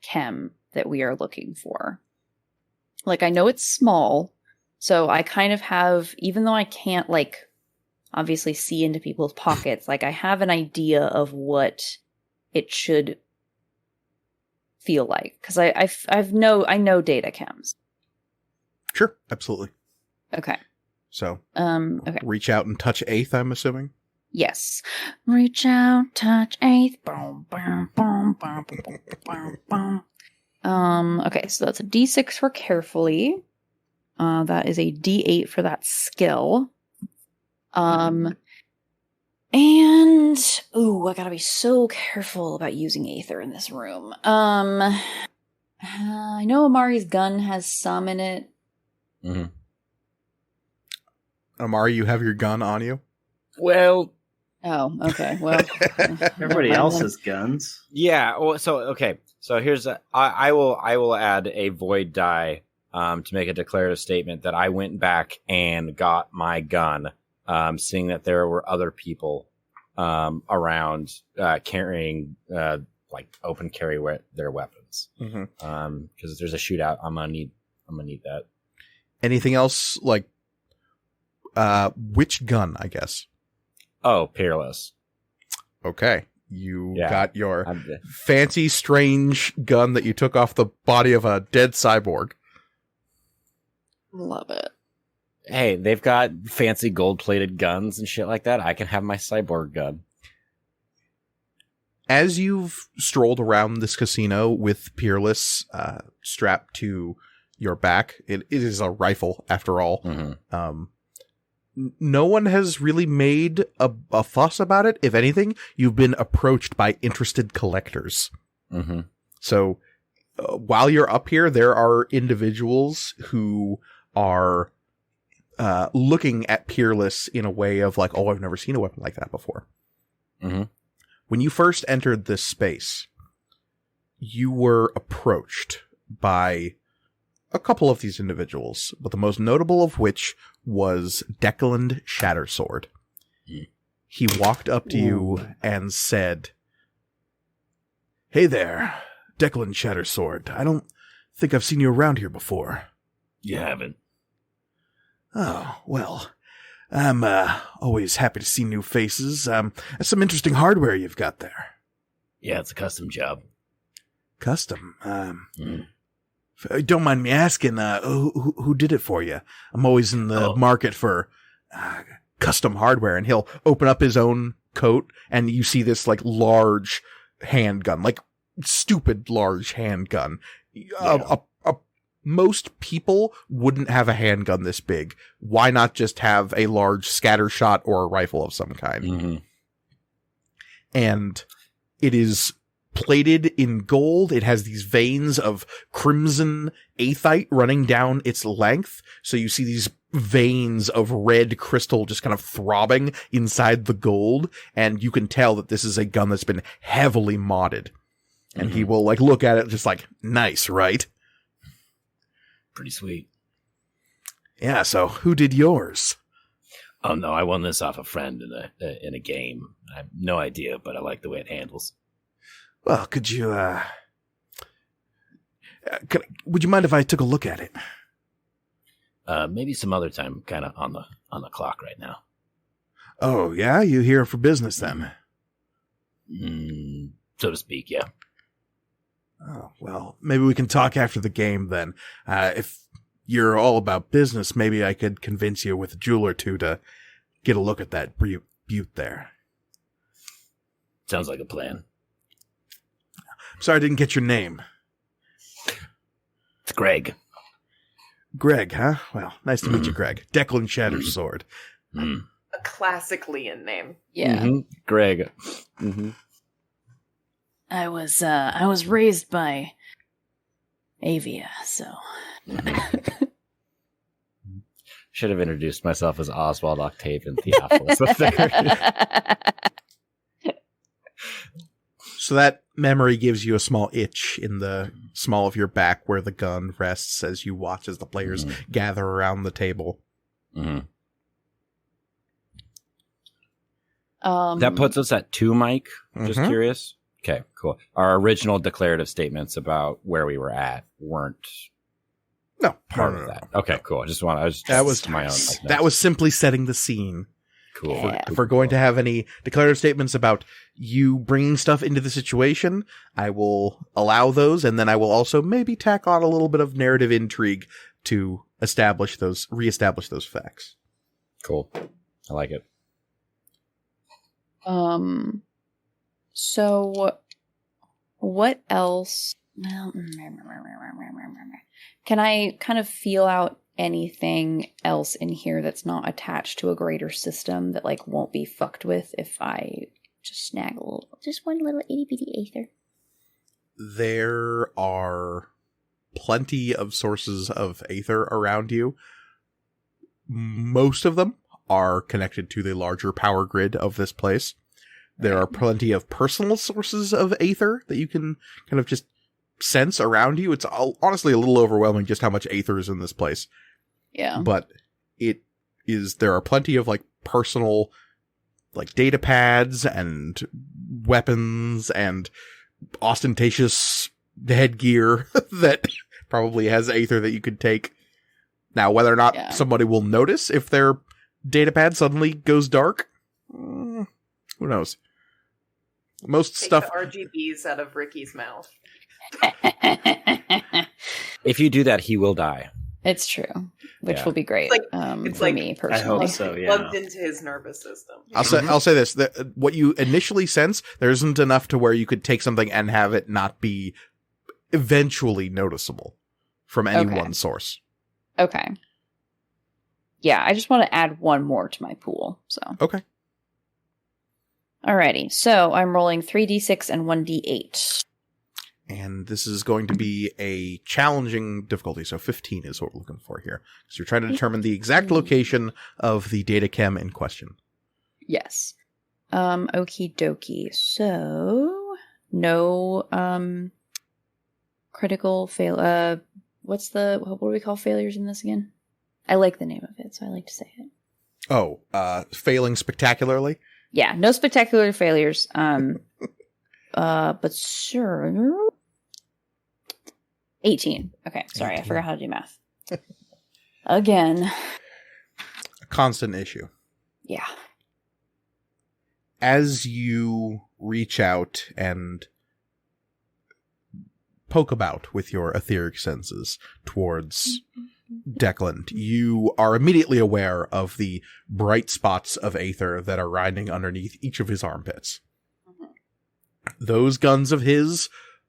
chem that we are looking for. I know it's small, so I kind of have, even though I can't, obviously see into people's pockets, I have an idea of what it should feel like. Because I know data chems. Sure, absolutely. Okay. So, okay. Reach out and touch eighth, I'm assuming? Yes. Reach out, touch eighth. Boom, boom, boom, boom, boom, boom, boom. Okay, so that's a D6 for carefully. That is a D8 for that skill. And I gotta be so careful about using Aether in this room. I know Amari's gun has some in it. Mm-hmm. Amari, you have your gun on you? Well... Oh, okay. Well, everybody else has guns. Yeah. Well, so here's I will add a void die to make a declarative statement that I went back and got my gun, seeing that there were other people around carrying open carry their weapons. Mm-hmm. Because if there's a shootout, I'm gonna need that. Anything else which gun, I guess? Oh, Peerless. Okay. You got your fancy, strange gun that you took off the body of a dead cyborg. Love it. Hey, they've got fancy gold-plated guns and shit like that. I can have my cyborg gun. As you've strolled around this casino with Peerless strapped to your back, it is a rifle, after all. Mm-hmm. No one has really made a fuss about it. If anything, you've been approached by interested collectors. Mm-hmm. So while you're up here, there are individuals who are looking at Peerless in a way of oh, I've never seen a weapon like that before. Mm-hmm. When you first entered this space, you were approached by a couple of these individuals, but the most notable of which was Declan Shattersword. He walked up to you and said, "Hey there, Declan Shattersword. I don't think I've seen you around here before." You haven't. Oh, well, I'm always happy to see new faces. That's some interesting hardware you've got there. Yeah, it's a custom job. Custom? Don't mind me asking, who did it for you? I'm always in the market for custom hardware. And he'll open up his own coat, and you see this large handgun, stupid large handgun, most people wouldn't have a handgun this big. Why not just have a large scatter shot or a rifle of some kind? Mm-hmm. And it is plated in gold. It has these veins of crimson aethite running down its length. So you see these veins of red crystal just kind of throbbing inside the gold. And you can tell that this is a gun that's been heavily modded. And he will like look at it just like, nice, right? Pretty sweet. Yeah, so who did yours? Oh no, I won this off a friend in a game. I have no idea, but I like the way it handles. Well, could you, would you mind if I took a look at it? Maybe some other time. Kind of on the clock right now. Oh, yeah? You here for business then? So to speak, yeah. Oh, well, maybe we can talk after the game then. If you're all about business, maybe I could convince you with a jewel or two to get a look at that butte there. Sounds like a plan. Sorry I didn't get your name. It's Greg. Greg, huh? Well, nice to meet you, Greg. Declan Shattersword. Mm. A classic Leon name. Yeah. Mm-hmm. Greg. Mm-hmm. I was raised by Avia, so. Should have introduced myself as Oswald Octavian Theophilus III. So that memory gives you a small itch in the small of your back where the gun rests as you watch as the players gather around the table. Mm-hmm. That puts us at 2, Mike. Just curious. Okay, cool. Our original declarative statements about where we were at weren't part of that. Okay, cool. That was my own. That was simply setting the scene. Cool. Yeah. If we're going to have any declarative statements about you bringing stuff into the situation, I will allow those, and then I will also maybe tack on a little bit of narrative intrigue to reestablish those facts. Cool. I like it. So what else? Well, can I kind of feel out anything else in here that's not attached to a greater system that like won't be fucked with if I just snag just one little itty bitty aether? There are plenty of sources of aether around you. Most of them are connected to the larger power grid of this place. There are plenty of personal sources of aether that you can kind of just sense around you. It's honestly a little overwhelming just how much aether is in this place. Yeah. But there are plenty of like personal like data pads and weapons and ostentatious headgear that probably has aether that you could take. Now, whether or not somebody will notice if their data pad suddenly goes dark, who knows? Most Take stuff. the RGBs out of Ricky's mouth. If you do that, he will die. It's true, which will be great It's for like- me I personally. hope so, yeah. Plugged into his nervous system. I'll say this: what you initially sense, there isn't enough to where you could take something and have it not be eventually noticeable from any one source. Okay. Yeah, I just want to add one more to my pool. So Okay. Alrighty, so I'm rolling 3d6 and 1d8. And this is going to be a challenging difficulty, so 15 is what we're looking for here. So you're trying to determine the exact location of the data chem in question. Yes. Okie dokie. So no critical fail. What do we call failures in this again? I like the name of it, so I like to say it. Oh, failing spectacularly? Yeah, no spectacular failures. But sure. 18. Okay, sorry, 18. I forgot how to do math. Again. A constant issue. Yeah. As you reach out and poke about with your etheric senses towards Declan, you are immediately aware of the bright spots of aether that are riding underneath each of his armpits. Those guns of his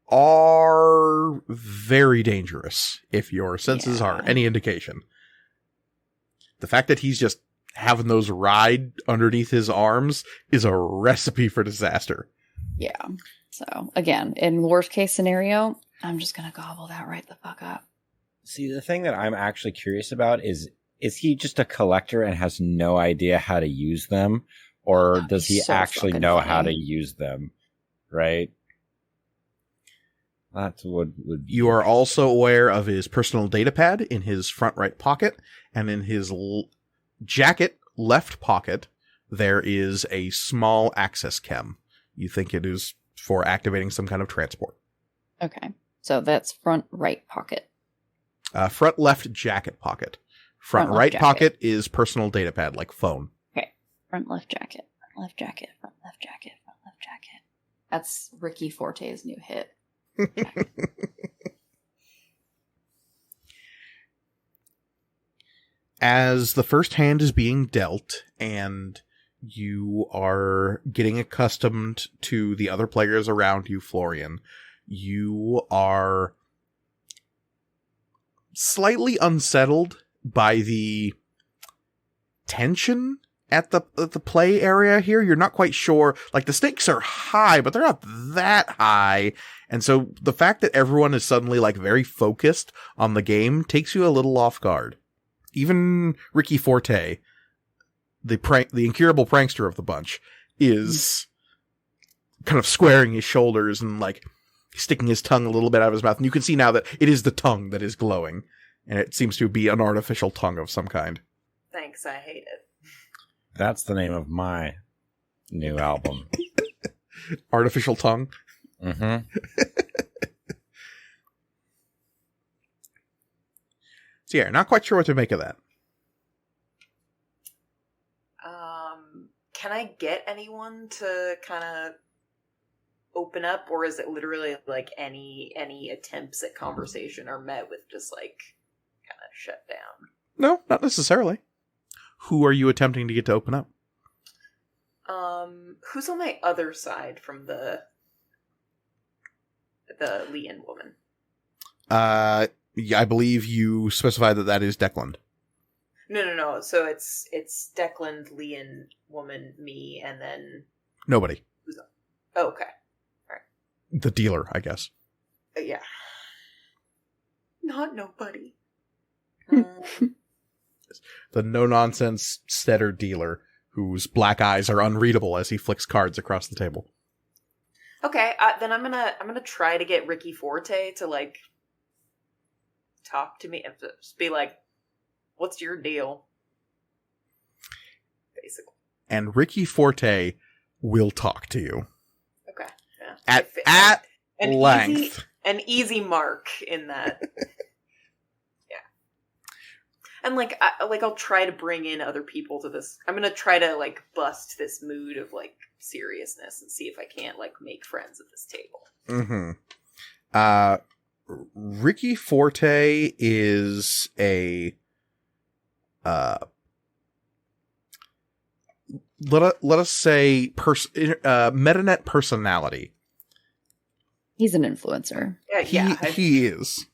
are very dangerous if your senses are any indication. The fact that he's just having those ride underneath his arms is a recipe for disaster. Yeah. So, again, in worst case scenario, I'm just going to gobble that right the fuck up. See, the thing that I'm actually curious about is he just a collector and has no idea how to use them? Or does he So actually fucking know funny. how to use them? Right? That's what would be You are also aware of his personal data pad in his front right pocket, and in his jacket left pocket, there is a small access chem. You think it is for activating some kind of transport. Okay. So that's front right pocket. Front left jacket pocket. Front Front left right jacket. pocket is personal data pad, like phone. Okay. Front left jacket. Front left jacket. Front left jacket. Front left jacket. That's Ricky Forte's new hit. As the first hand is being dealt and you are getting accustomed to the other players around you, Florian, you are slightly unsettled by the tension at the play area here. You're not quite sure. Like, the stakes are high, but they're not that high. And so the fact that everyone is suddenly like very focused on the game takes you a little off guard. Even Ricky Forte, the incurable prankster of the bunch, is kind of squaring his shoulders and like sticking his tongue a little bit out of his mouth. And you can see now that it is the tongue that is glowing, and it seems to be an artificial tongue of some kind. Thanks, I hate it. That's the name of my new album. Artificial tongue. Mm-hmm. So yeah, not quite sure what to make of that. Can I get anyone to kind of open up, or is it literally like any attempts at conversation are met with just like kind of shut down? No, not necessarily. Who are you attempting to get to open up? Who's on my other side from the Leon woman? Yeah, I believe you specified that is Declan. No. So it's Declan, Leon, woman, me, and then Nobody. who's on? Oh, okay. The dealer, I guess. Yeah. Not nobody. The no-nonsense Stetter dealer whose black eyes are unreadable as he flicks cards across the table. Okay, then I'm gonna try to get Ricky Forte to like talk to me and just be like, "What's your deal?" Basically. And Ricky Forte will talk to you. Okay. Yeah. At an length. An easy mark in that. Yeah. And like I'll try to bring in other people to this. I'm gonna try to like bust this mood of like seriousness and see if I can't like make friends at this table. Mm-hmm. Ricky Forte is a let us say MetaNet personality. He's an influencer. He is.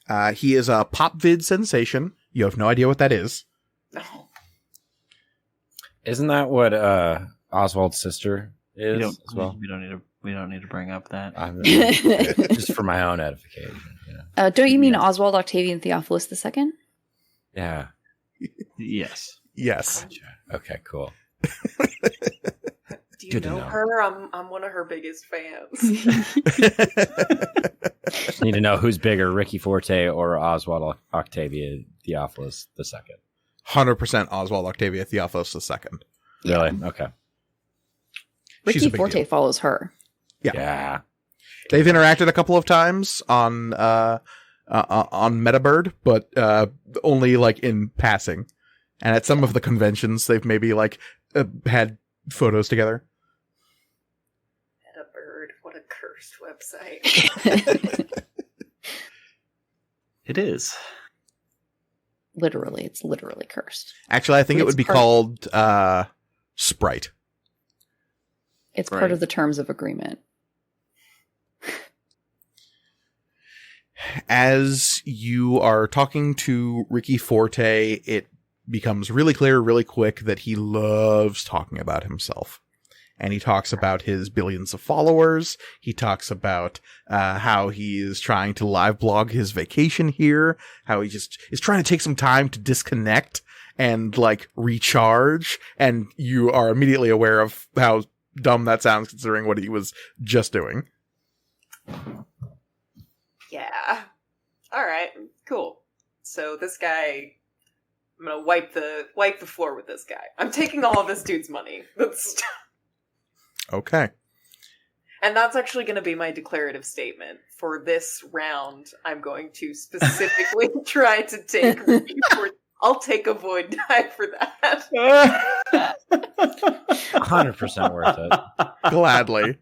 Yeah. He is a pop vid sensation. You have no idea what that is. No. Isn't that what Oswald's sister is as well? We don't need to bring up that. Just for my own edification. Don't you mean Oswald Octavian Theophilus II? Yeah. Yes. Yes. Okay, cool. Do you Good to know know. her? I'm one of her biggest fans. Just need to know who's bigger, Ricky Forte or Oswald Octavia Theophilus II. 100% Oswald Octavia Theophilus II. Really? Okay. She's a Ricky big Forte deal. follows her. Yeah. They've interacted a couple of times on Metabird, but only like in passing. And at some of the conventions, they've maybe like had photos together. Meta Bird, what a cursed website. It is. Literally, it's literally cursed. Actually, I think it It's would be part- called Sprite. It's part Right. of the terms of agreement. As you are talking to Ricky Forte, it becomes really clear really quick that he loves talking about himself. And he talks about his billions of followers. He talks about how he is trying to live blog his vacation here, how he just is trying to take some time to disconnect and like recharge. And you are immediately aware of how dumb that sounds considering what he was just doing. Yeah. All right. Cool. So this guy, I'm gonna wipe the floor with this guy. I'm taking all of this dude's money. That's Okay. and that's actually going to be my declarative statement for this round. I'm going to specifically try to take. I'll take a void die for that. 100% worth it. Gladly.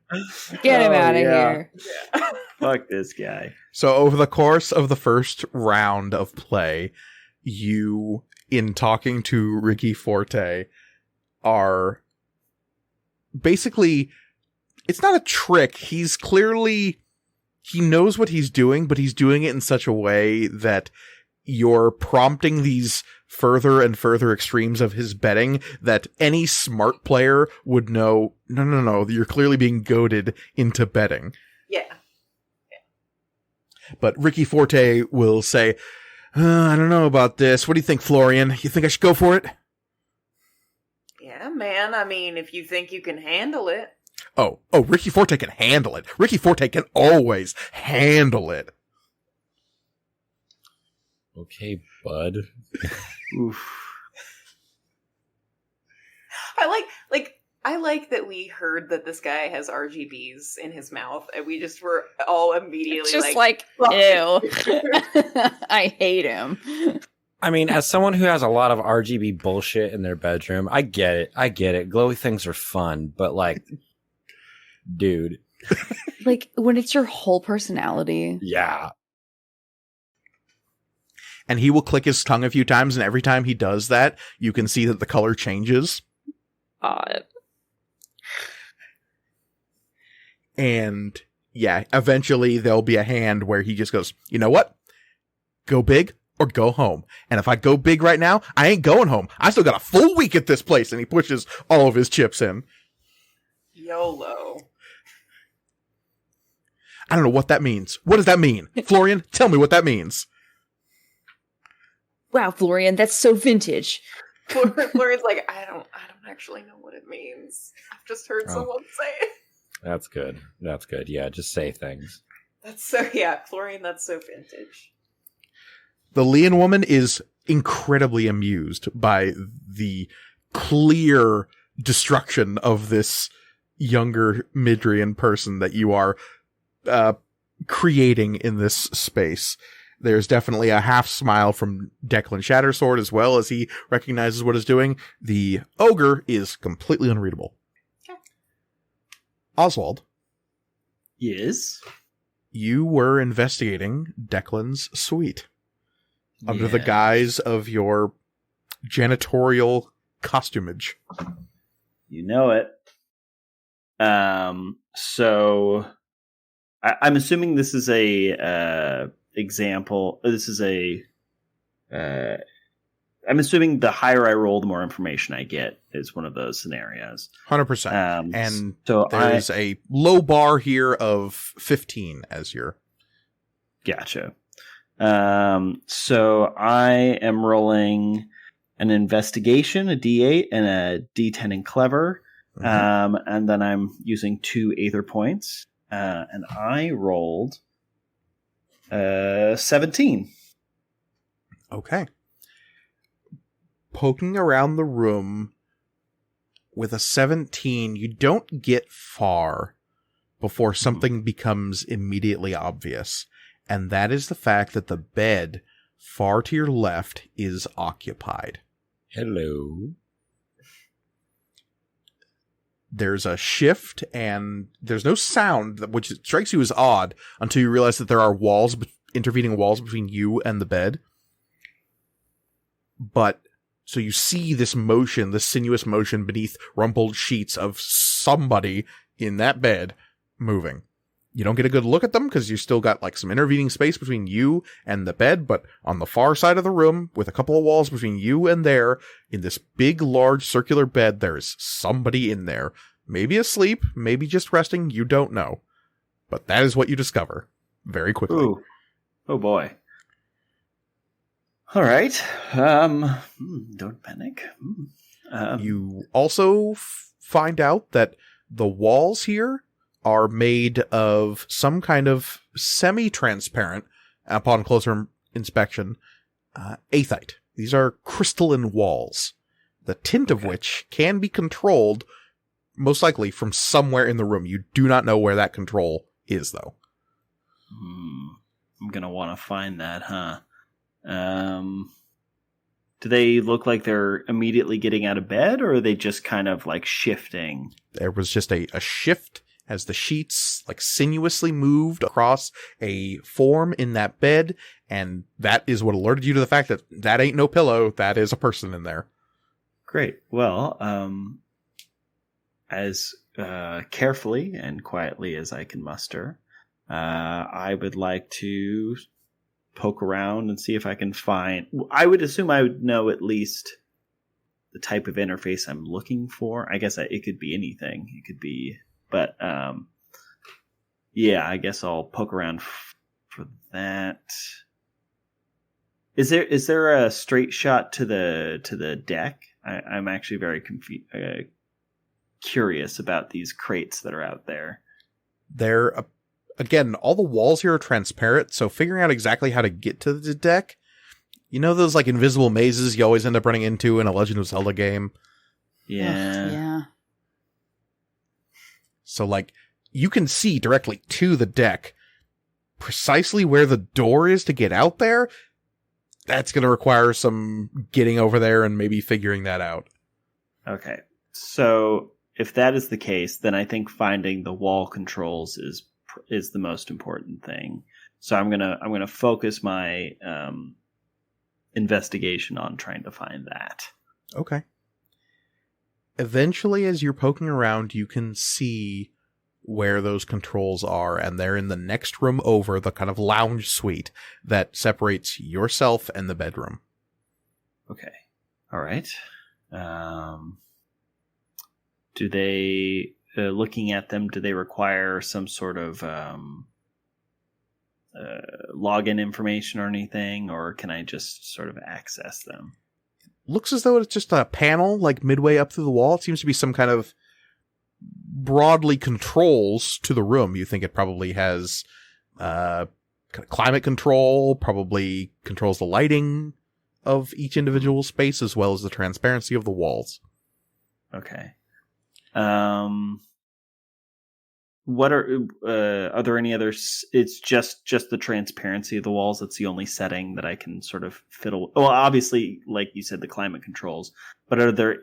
Get him out of yeah. here. Yeah. Fuck this guy. So over the course of the first round of play, you, in talking to Ricky Forte, are basically, it's not a trick. He knows what he's doing, but he's doing it in such a way that you're prompting these further and further extremes of his betting that any smart player would know, no, you're clearly being goaded into betting. Yeah. But Ricky Forte will say, I don't know about this. What do you think, Florian? You think I should go for it? Yeah, man. I mean, if you think you can handle it. Oh, Ricky Forte can handle it. Ricky Forte can always handle it. Okay, bud. Oof. I like that we heard that this guy has RGBs in his mouth, and we just were all immediately Just like ew. I hate him. I mean, as someone who has a lot of RGB bullshit in their bedroom, I get it. Glowy things are fun, but like, dude. Like, when it's your whole personality. Yeah. And he will click his tongue a few times, and every time he does that, you can see that the color changes. Odd. And yeah, eventually there'll be a hand where he just goes, you know what? Go big or go home. And if I go big right now, I ain't going home. I still got a full week at this place. And he pushes all of his chips in. YOLO. I don't know what that means. What does that mean? Florian, tell me what that means. Wow, Florian, that's so vintage. Florian's like, I don't actually know what it means. I've just heard someone say it. That's good. Yeah, just say things. Florian, that's so vintage. The Leon woman is incredibly amused by the clear destruction of this younger Midrian person that you are creating in this space. There's definitely a half smile from Declan Shattersword as well as he recognizes what he's doing. The ogre is completely unreadable. Okay. Oswald. Yes? You were investigating Declan's suite under the guise of your janitorial costumage. You know it. So I'm assuming this is a example. This is a. I'm assuming the higher I roll, the more information I get is one of those scenarios. 100%. And so there's a low bar here of 15 as your. Gotcha. So I am rolling an investigation, a D8, and a D10 in clever. Mm-hmm. And then I'm using 2 Aether points. And I rolled 17. Okay. Poking around the room with a 17, you don't get far before something becomes immediately obvious. And that is the fact that the bed far to your left is occupied. Hello. There's a shift and there's no sound, which strikes you as odd until you realize that there are intervening walls between you and the bed. But so you see this motion, this sinuous motion beneath rumpled sheets of somebody in that bed moving. You don't get a good look at them because you still got like some intervening space between you and the bed, but on the far side of the room, with a couple of walls between you and there, in this big, large circular bed, there is somebody in there. Maybe asleep, maybe just resting, you don't know. But that is what you discover very quickly. Ooh. Oh boy. All right. Don't panic. You also find out that the walls here are made of some kind of semi-transparent, upon closer inspection, aethite. These are crystalline walls, the tint of which can be controlled, most likely from somewhere in the room. You do not know where that control is, though. I'm going to want to find that, huh? Do they look like they're immediately getting out of bed, or are they just kind of like shifting? There was just a shift as the sheets like sinuously moved across a form in that bed, and that is what alerted you to the fact that that ain't no pillow, that is a person in there. Great. Well, as carefully and quietly as I can muster, I would like to poke around and see if I can find... I would assume I would know at least the type of interface I'm looking for. I guess it could be anything. It could be... But, yeah, I guess I'll poke around for that. Is there a straight shot to the deck? I'm actually very curious about these crates that are out there. They're... Again, all the walls here are transparent, so figuring out exactly how to get to the deck, you know those like invisible mazes you always end up running into in a Legend of Zelda game? Yeah. Yeah. So like, you can see directly to the deck precisely where the door is to get out there. That's going to require some getting over there and maybe figuring that out. Okay. So if that is the case, then I think finding the wall controls is the most important thing. So I'm gonna focus my investigation on trying to find that. Okay. Eventually, as you're poking around, you can see where those controls are, and they're in the next room over, the kind of lounge suite that separates yourself and the bedroom. Okay. All right. Do they... looking at them, do they require some sort of login information or anything, or can I just sort of access them? Looks as though it's just a panel, like midway up through the wall. It seems to be some kind of broadly controls to the room. You think it probably has kind of climate control, probably controls the lighting of each individual space, as well as the transparency of the walls. Okay. What are there any other? It's just the transparency of the walls. That's the only setting that I can sort of fiddle. Well, obviously, like you said, the climate controls. But are there,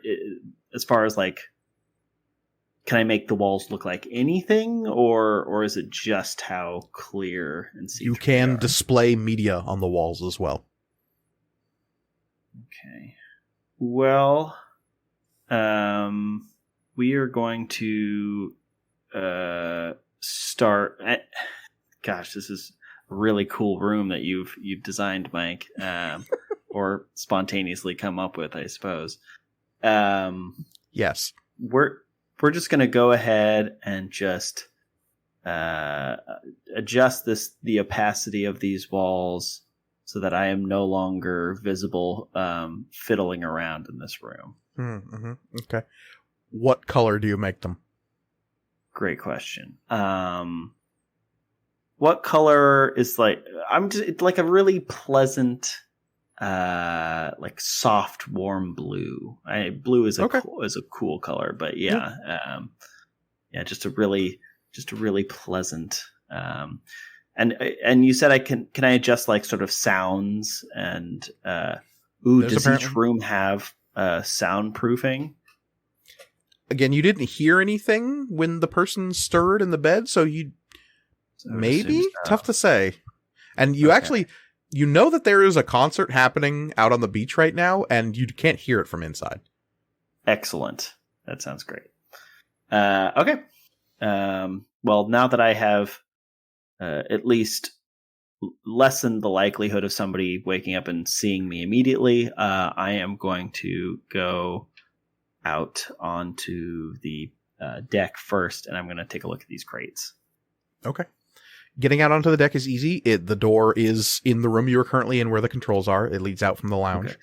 as far as like, can I make the walls look like anything, or is it just how clear and see-through You can they are? display media on the walls as well. Okay. Well, we are going to start at, gosh, this is a really cool room that you've designed, Mike, or spontaneously come up with, I suppose. Yes. We're just going to go ahead and just adjust the opacity of these walls so that I am no longer visible fiddling around in this room. Mm-hmm. Okay. What color do you make them? Great question. What color is like? It's like a really pleasant, like soft, warm blue. Blue is a cool color, but yeah, just a really pleasant. And you said can I adjust like sort of sounds and does each room have soundproofing? Again, you didn't hear anything when the person stirred in the bed, so maybe tough to say. And you actually, you know that there is a concert happening out on the beach right now, and you can't hear it from inside. Excellent. That sounds great. Okay. Well, now that I have at least lessen the likelihood of somebody waking up and seeing me immediately, I am going to go out onto the deck first, and I'm going to take a look at these crates. Okay. Getting out onto the deck is easy. The door is in the room you are currently in where the controls are. It leads out from the lounge. Okay.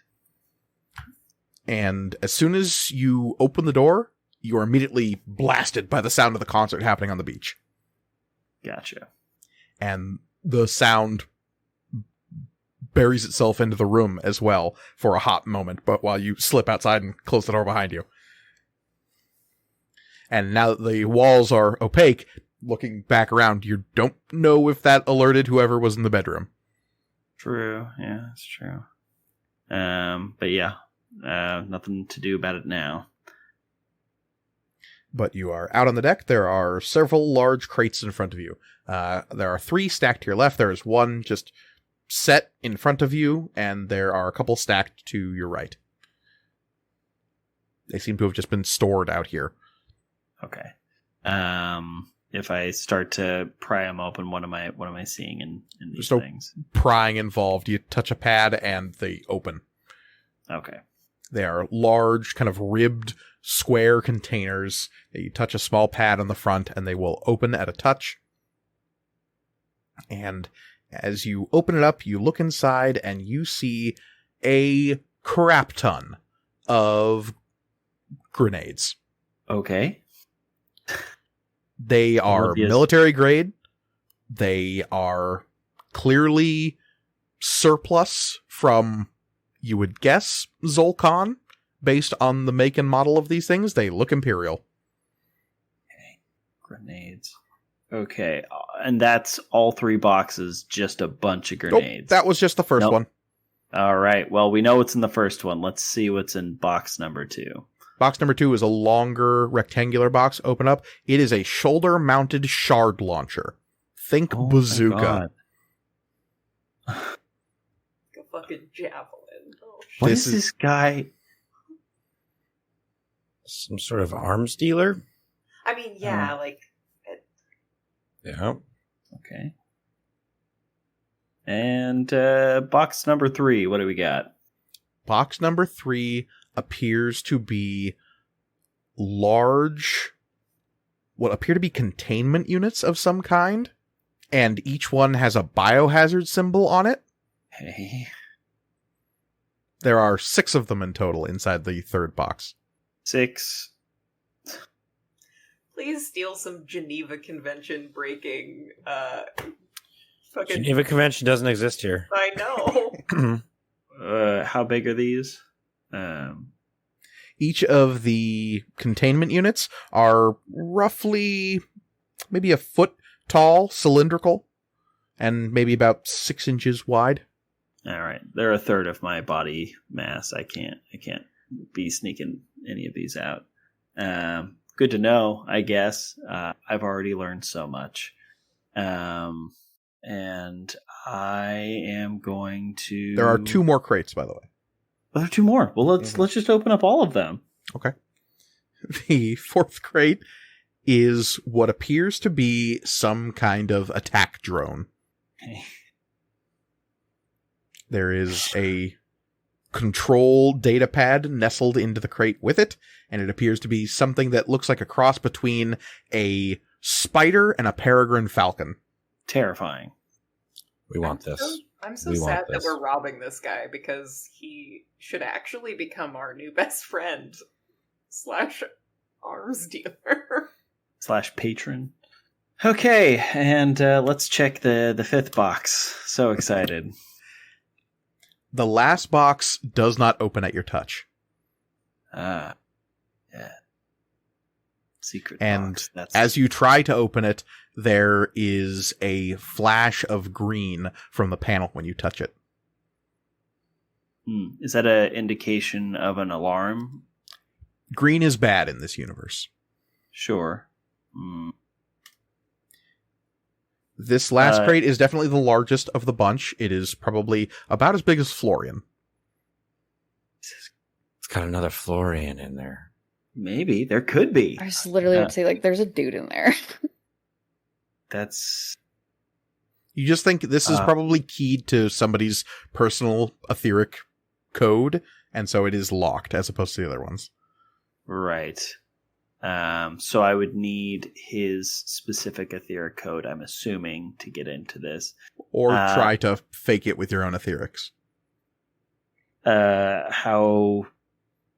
And as soon as you open the door, you are immediately blasted by the sound of the concert happening on the beach. Gotcha. And the sound buries itself into the room as well for a hot moment, but while you slip outside and close the door behind you. And now that the walls are opaque, looking back around, you don't know if that alerted whoever was in the bedroom. True. Yeah, that's true. But yeah, nothing to do about it now. But you are out on the deck. There are several large crates in front of you. There are 3 stacked to your left. There is one just set in front of you, and there are a couple stacked to your right. They seem to have just been stored out here. Okay. If I start to pry them open, what am I seeing in these things? Prying involved. You touch a pad and they open. Okay. They are large, kind of ribbed, square containers that you touch a small pad on the front and they will open at a touch. And as you open it up, you look inside and you see a crap ton of grenades. Okay. They are military grade. They are clearly surplus from, you would guess, Zolkon. Based on the make and model of these things, they look Imperial. Okay. Grenades. Okay. And that's all 3 boxes, just a bunch of grenades. Nope, that was just the first one. All right. Well, we know what's in the first one. Let's see what's in box number 2. Box number 2 is a longer rectangular box. Open up. It is a shoulder-mounted shard launcher. Think bazooka. A fucking javelin. Oh, shit. What is this guy? Some sort of arms dealer? I mean, yeah, Yeah. Okay. And box number 3, what do we got? Box number 3 appears to be large, what appear to be containment units of some kind, and each one has a biohazard symbol on it. Hey. There are 6 of them in total inside the 3rd box. 6. Please steal some Geneva Convention breaking fucking Geneva Convention doesn't exist here. I know. How big are these? Each of the containment units are roughly maybe a foot tall, cylindrical, and maybe about 6 inches wide. All right. They're a third of my body mass. I can't be sneaking any of these out. Good to know, I guess. I've already learned so much. And I am going to... There are 2 more crates, by the way. Oh, there are 2 more. Well, let's just open up all of them. Okay. The 4th crate is what appears to be some kind of attack drone. Okay. There is a control data pad nestled into the crate with it, and it appears to be something that looks like a cross between a spider and a peregrine falcon. Terrifying. We want this. I'm so We want sad that this. we're robbing this guy because he should actually become our new best friend / arms dealer. / patron. Okay, and let's check the 5th box. So excited. The last box does not open at your touch. Yeah. Secret And box. That's as you try to open it, there is a flash of green from the panel when you touch it. Is that an indication of an alarm? Green is bad in this universe. Sure. This last crate is definitely the largest of the bunch. It is probably about as big as Florian. It's got another Florian in there. Maybe. There could be. I was literally about to say, like, there's a dude in there. That's You just think this is probably keyed to somebody's personal etheric code, and so it is locked as opposed to the other ones. Right. So I would need his specific etheric code, I'm assuming, to get into this. Or try to fake it with your own etherics. How...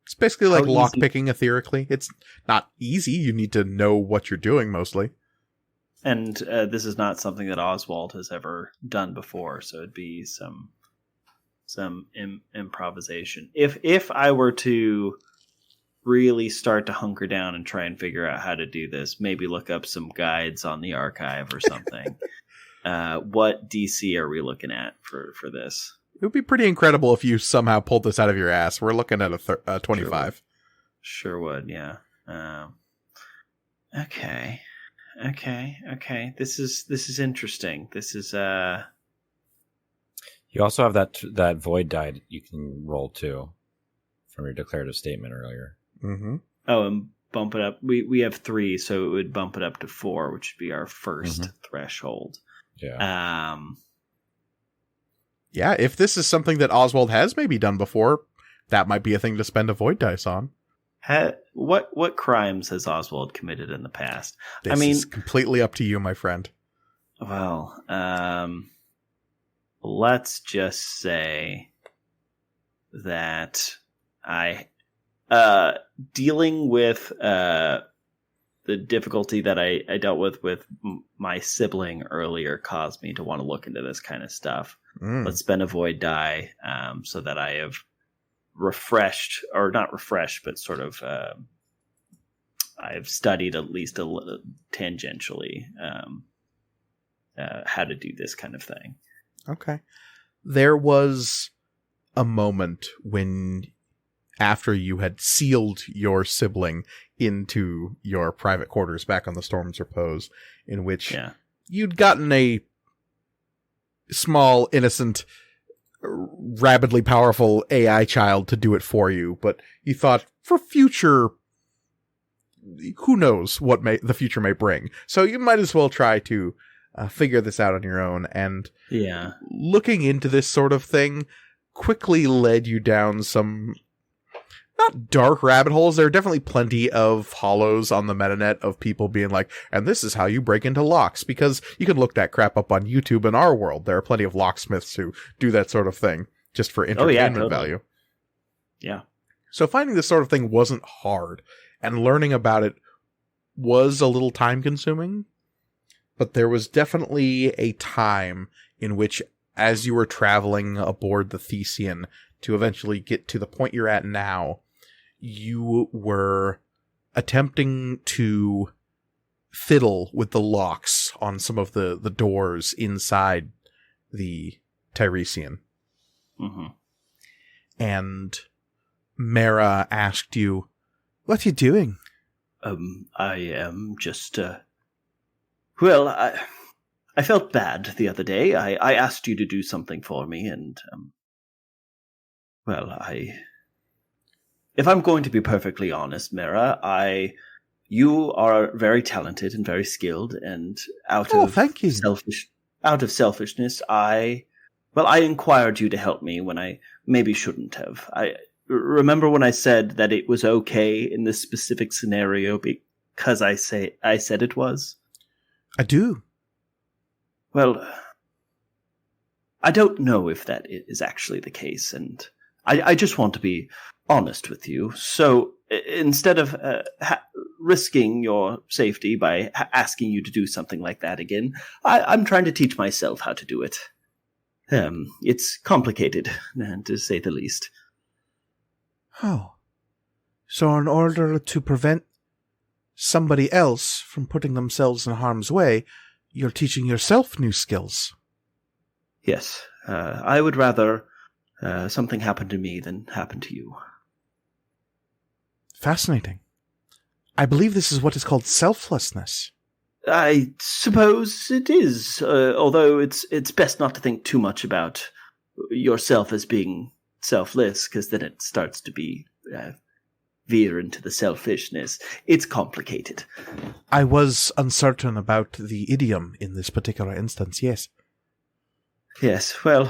It's basically like How lockpicking etherically. It's not easy. You need to know what you're doing mostly. And this is not something that Oswald has ever done before, so it'd be some improvisation. If I were to really start to hunker down and try and figure out how to do this, maybe look up some guides on the archive or something. What DC are we looking at for this? It would be pretty incredible if you somehow pulled this out of your ass. We're looking at a 25. Sure would, yeah. Okay. This is interesting. This is You also have that void die you can roll too, from your declarative statement earlier. Mm-hmm. Oh, and bump it up. We have 3, so it would bump it up to 4, which would be our first threshold. Yeah. Yeah, if this is something that Oswald has maybe done before, that might be a thing to spend a void dice on. What crimes has Oswald committed in the past? This is completely up to you, my friend. Well, let's just say that I dealing with the difficulty that I dealt with my sibling earlier caused me to want to look into this kind of stuff. Let's spend a void die so that I have refreshed, or not refreshed, but sort of I've studied at least tangentially how to do this kind of thing. Okay. There was a moment when, after you had sealed your sibling into your private quarters back on the Storm's Repose, in which you'd gotten a small, innocent, rabidly powerful AI child to do it for you, but you thought, for future, who knows what the future may bring. So you might as well try to figure this out on your own, and looking into this sort of thing quickly led you down some not dark rabbit holes. There are definitely plenty of hollows on the metanet of people being like, and this is how you break into locks, because you can look that crap up on YouTube in our world. There are plenty of locksmiths who do that sort of thing just for entertainment value. Yeah. So finding this sort of thing wasn't hard, and learning about it was a little time consuming, but there was definitely a time in which, as you were traveling aboard the Thesian to eventually get to the point you're at now, you were attempting to fiddle with the locks on some of the doors inside the Tiresian. Mm-hmm. And Mara asked you, "What are you doing?" I am just, well, I felt bad the other day. I asked you to do something for me, and, well, if I'm going to be perfectly honest, Mara, you are very talented and very skilled, and thank you. Out of selfishness, I inquired you to help me when I maybe shouldn't have. Remember when I said that it was okay in this specific scenario because I said it was? I do. Well, I don't know if that is actually the case, and I just want to be honest with you. So instead of risking your safety by asking you to do something like that again, I'm trying to teach myself how to do it. It's complicated, to say the least. Oh. So in order to prevent somebody else from putting themselves in harm's way, you're teaching yourself new skills. Yes. I would rather something happen to me than happen to you. Fascinating. I believe this is what is called selflessness. I suppose it is, although it's best not to think too much about yourself as being selfless, because then it starts to be veer into the selfishness. It's complicated. I was uncertain about the idiom in this particular instance, yes. Yes, well,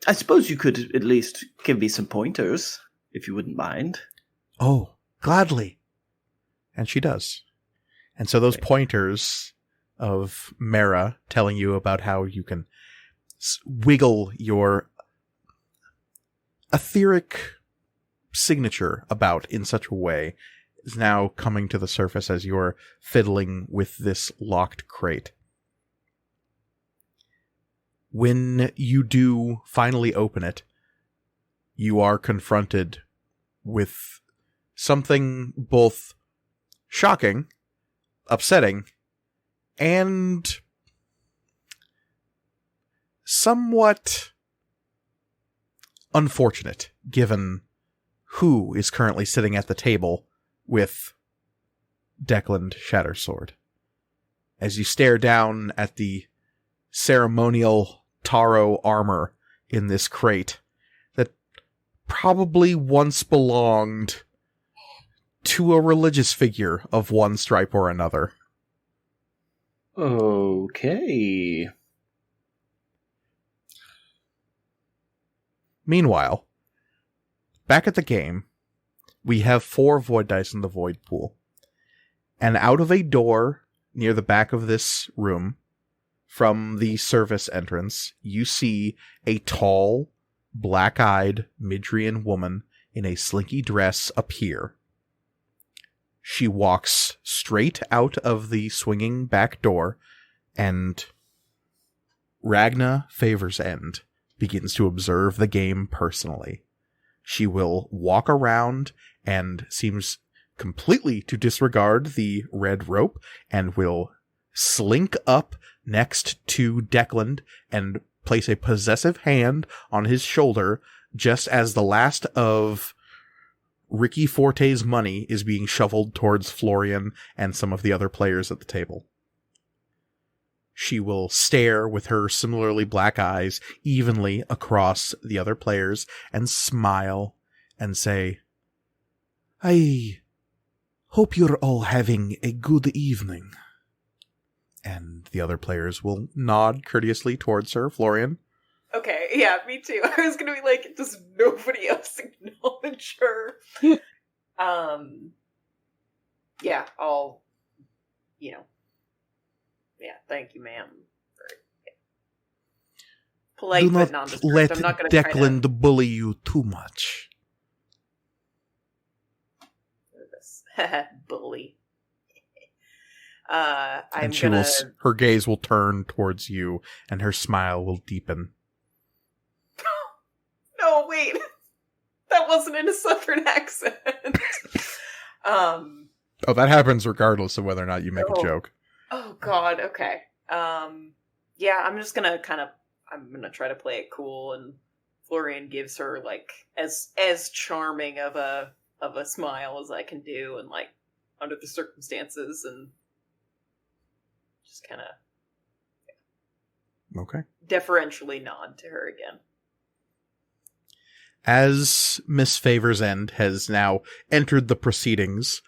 I suppose you could at least give me some pointers, if you wouldn't mind. Oh, gladly. And she does. And so those pointers of Mara telling you about how you can wiggle your etheric signature about in such a way is now coming to the surface as you're fiddling with this locked crate. When you do finally open it, you are confronted with something both shocking, upsetting, and somewhat unfortunate, given who is currently sitting at the table with Declan Shattersword. As you stare down at the ceremonial taro armor in this crate that probably once belonged to a religious figure of one stripe or another. Okay. Meanwhile, back at the game, we have 4 void dice in the void pool. And out of a door near the back of this room, from the service entrance, you see a tall, black-eyed Midrian woman in a slinky dress appear. She walks straight out of the swinging back door, and Ragna Favors End begins to observe the game personally. She will walk around and seems completely to disregard the red rope and will slink up next to Declan and place a possessive hand on his shoulder just as the last of Ricky Forte's money is being shoveled towards Florian and some of the other players at the table. She will stare with her similarly black eyes evenly across the other players and smile and say, "I hope you're all having a good evening." And the other players will nod courteously towards her. Florian? Okay, yeah, me too. I was gonna be like, does nobody else acknowledge her? Yeah, I'll, yeah, thank you, ma'am. Polite Do but not nondescript. let I'm not gonna Declan try bully you too much. to bully. And I'm she gonna. her gaze will turn towards you, and her smile will deepen. No, wait. That wasn't in a southern accent. Oh, that happens regardless of whether or not you make a joke. Oh God. Okay. Yeah, I'm just gonna I'm gonna try to play it cool, and Florian gives her like as charming of a smile as I can do, and like under the circumstances, and just kind of Okay. deferentially nod to her again. As Miss Favors End has now entered the proceedings,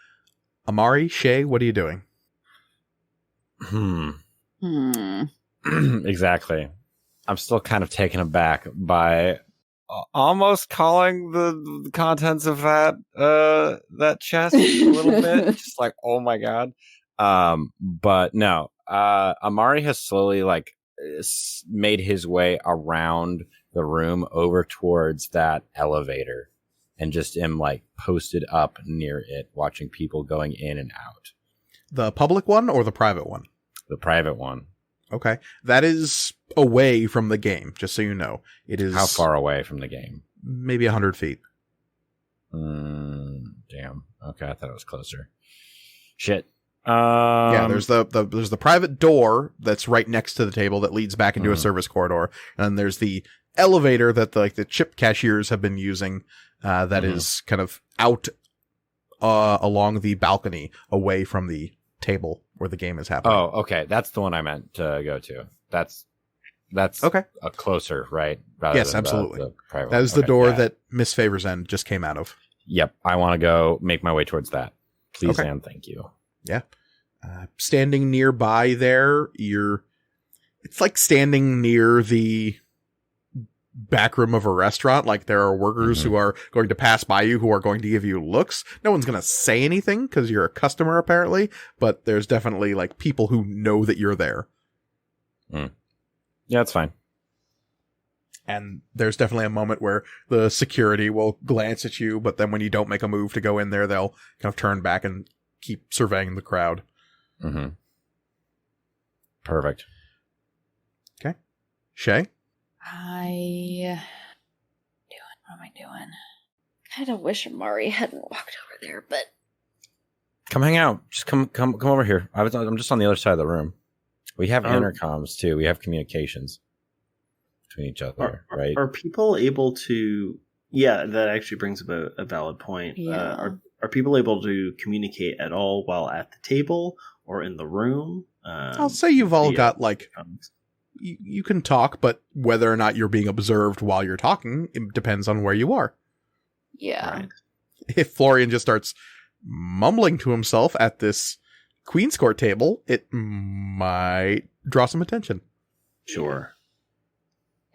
Amari, Shay, what are you doing? Exactly. I'm still kind of taken aback by almost calling the contents of that chest a little bit. Just like, oh my God. But no, Amari has slowly like made his way around the room over towards that elevator and just am like posted up near it, watching people going in and out. The public one or the private one? The private one. Okay. That is away from the game, just so you know. It is... How far away from the game? Maybe 100 feet. Damn. Okay, I thought it was closer. Shit. Yeah, there's the private door that's right next to the table that leads back into a service corridor, and then there's the elevator that the chip cashiers have been using that is kind of out along the balcony away from the table where the game is happening. Oh, okay. That's the one I meant to go to. That's okay. A closer, right? Yes, absolutely. The private that is one. the door yeah. that Miss Favors End just came out of. Yep. I want to go make my way towards that. Please and thank you. Yeah. Standing nearby there, you're It's like standing near the back room of a restaurant. Like there are workers who are going to pass by you who are going to give you looks. No one's going to say anything because you're a customer apparently, but there's definitely like people who know that you're there. Yeah, that's fine. And there's definitely a moment where the security will glance at you, but then when you don't make a move to go in there, they'll kind of turn back and keep surveying the crowd. Mm-hmm. Perfect. Okay. Shay? What am I doing? Kind of wish Amari hadn't walked over there, but Come hang out. Just come over here. I'm just on the other side of the room. We have intercoms too. We have communications between each other, right? Are people able to? Yeah, that actually brings about a valid point. Yeah. Are people able to communicate at all while at the table or in the room? I'll say you've all via got like intercoms? you can talk, but whether or not you're being observed while you're talking, it depends on where you are. yeah. Right. If Florian just starts mumbling to himself at this Queen's Court table, it might draw some attention. Sure.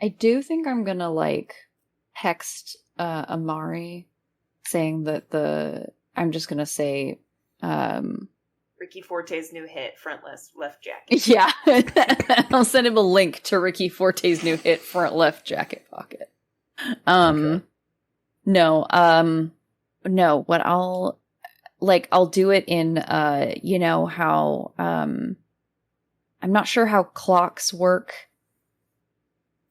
I do think I'm gonna like text Amari saying that I'm just gonna say Ricky Forte's new hit, front left jacket. yeah. I'll send him a link to Ricky Forte's new hit, front left jacket pocket. Okay. No, what I'll do it in you know how I'm not sure how clocks work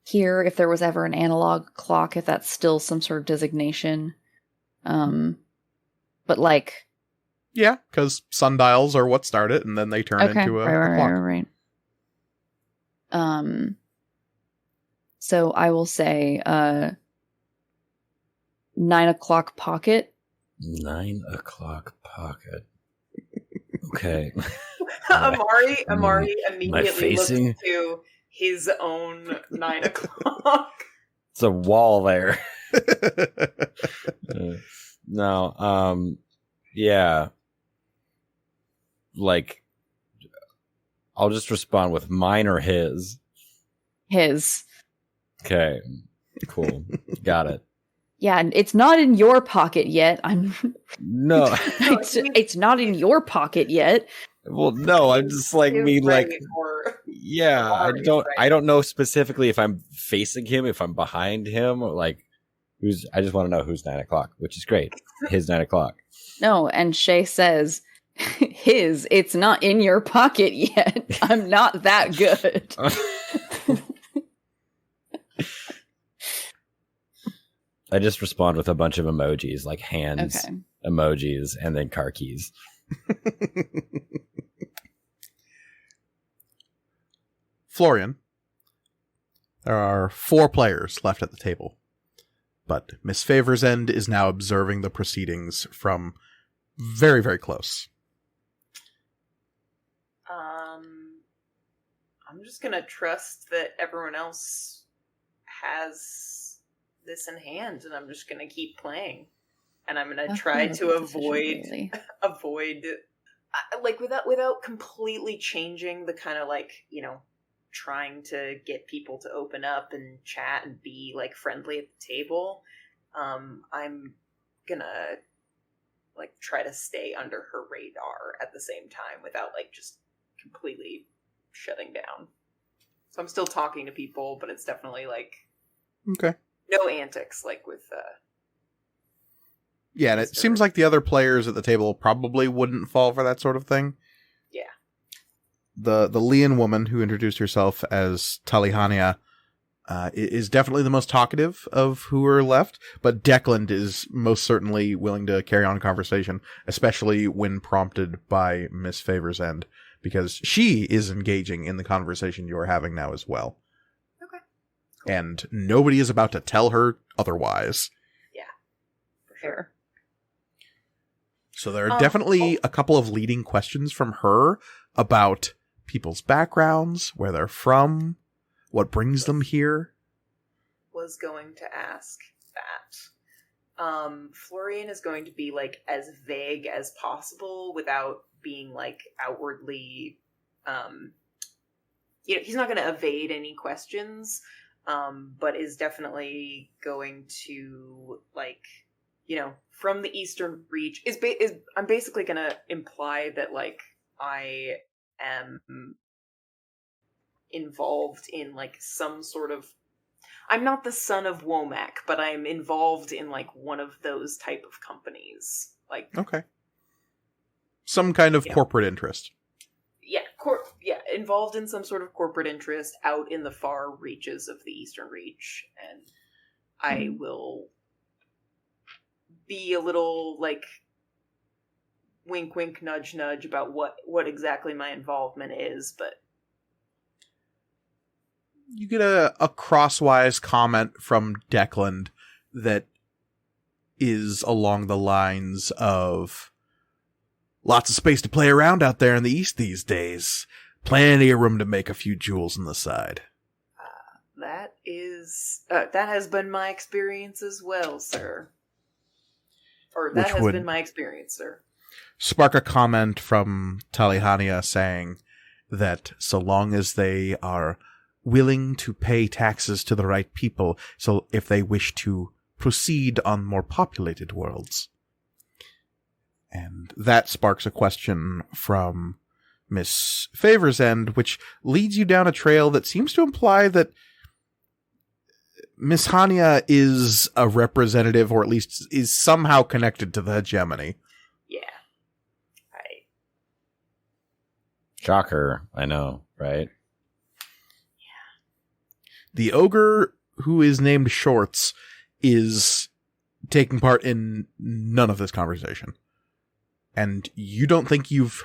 here, if there was ever an analog clock, if that's still some sort of designation. But like Yeah, because sundials are what start it, and then they turn into a clock. right. So I will say 9 o'clock pocket. 9 o'clock pocket. Okay. Amari Am I immediately facing? looks to his own 9 o'clock. It's a wall there. No, yeah. Like, I'll just respond with mine or his. His. Okay, cool. Got it. Yeah, and it's not in your pocket yet. No, it's not in your pocket yet. well, no, I'm just like His me, like, right or- yeah, Amari's I right. don't know specifically if I'm facing him, if I'm behind him, or like, I just want to know who's 9 o'clock, which is great. His 9 o'clock. No, and Shay says, it's not in your pocket yet. I'm not that good. I just respond with a bunch of emojis, like hands Okay. emojis, and then car keys. Florian, there are 4 players left at the table, but Miss Favor's End is now observing the proceedings from very, very close. I'm just gonna trust that everyone else has this in hand, and I'm just gonna keep playing, and I'm gonna try to avoid like without completely changing the kind of like, you know, trying to get people to open up and chat and be like friendly at the table. I'm gonna like try to stay under her radar at the same time without like just completely shutting down. So I'm still talking to people, but it's definitely like Okay. no antics like with Yeah, and it seems like the other players at the table probably wouldn't fall for that sort of thing. Yeah. The Leon woman who introduced herself as Talihania is definitely the most talkative of who are left, but Declan is most certainly willing to carry on a conversation, especially when prompted by Miss Favor's End, because she is engaging in the conversation you're having now as well. Okay. And nobody is about to tell her otherwise. For sure. So there are definitely a couple of leading questions from her about people's backgrounds, where they're from, what brings them here. Was going to ask that. Florian is going to be like as vague as possible without being like outwardly he's not going to evade any questions, but is definitely going to, like, from the Eastern Reach, I'm basically going to imply that, like, I am involved in, like, some sort of, I'm not the son of Womack, but I'm involved in, like, one of those type of companies. Like, Okay. Some kind of corporate interest. Yeah, involved in some sort of corporate interest out in the far reaches of the Eastern Reach, and I will be a little, like, wink wink nudge nudge about what exactly my involvement is, but You get a crosswise comment from Declan that is along the lines of, lots of space to play around out there in the East these days. Plenty of room to make a few jewels on the side. that has been my experience as well, sir. Or that has been my experience, sir. Spark a comment from Talihania saying that so long as they are willing to pay taxes to the right people, so if they wish to proceed on more populated worlds. And that sparks a question from Miss Favor's End, which leads you down a trail that seems to imply that Miss Hania is a representative, or at least is somehow connected to the hegemony. Yeah. Shocker, I know, right? The ogre, who is named Shorts, is taking part in none of this conversation. And you don't think you've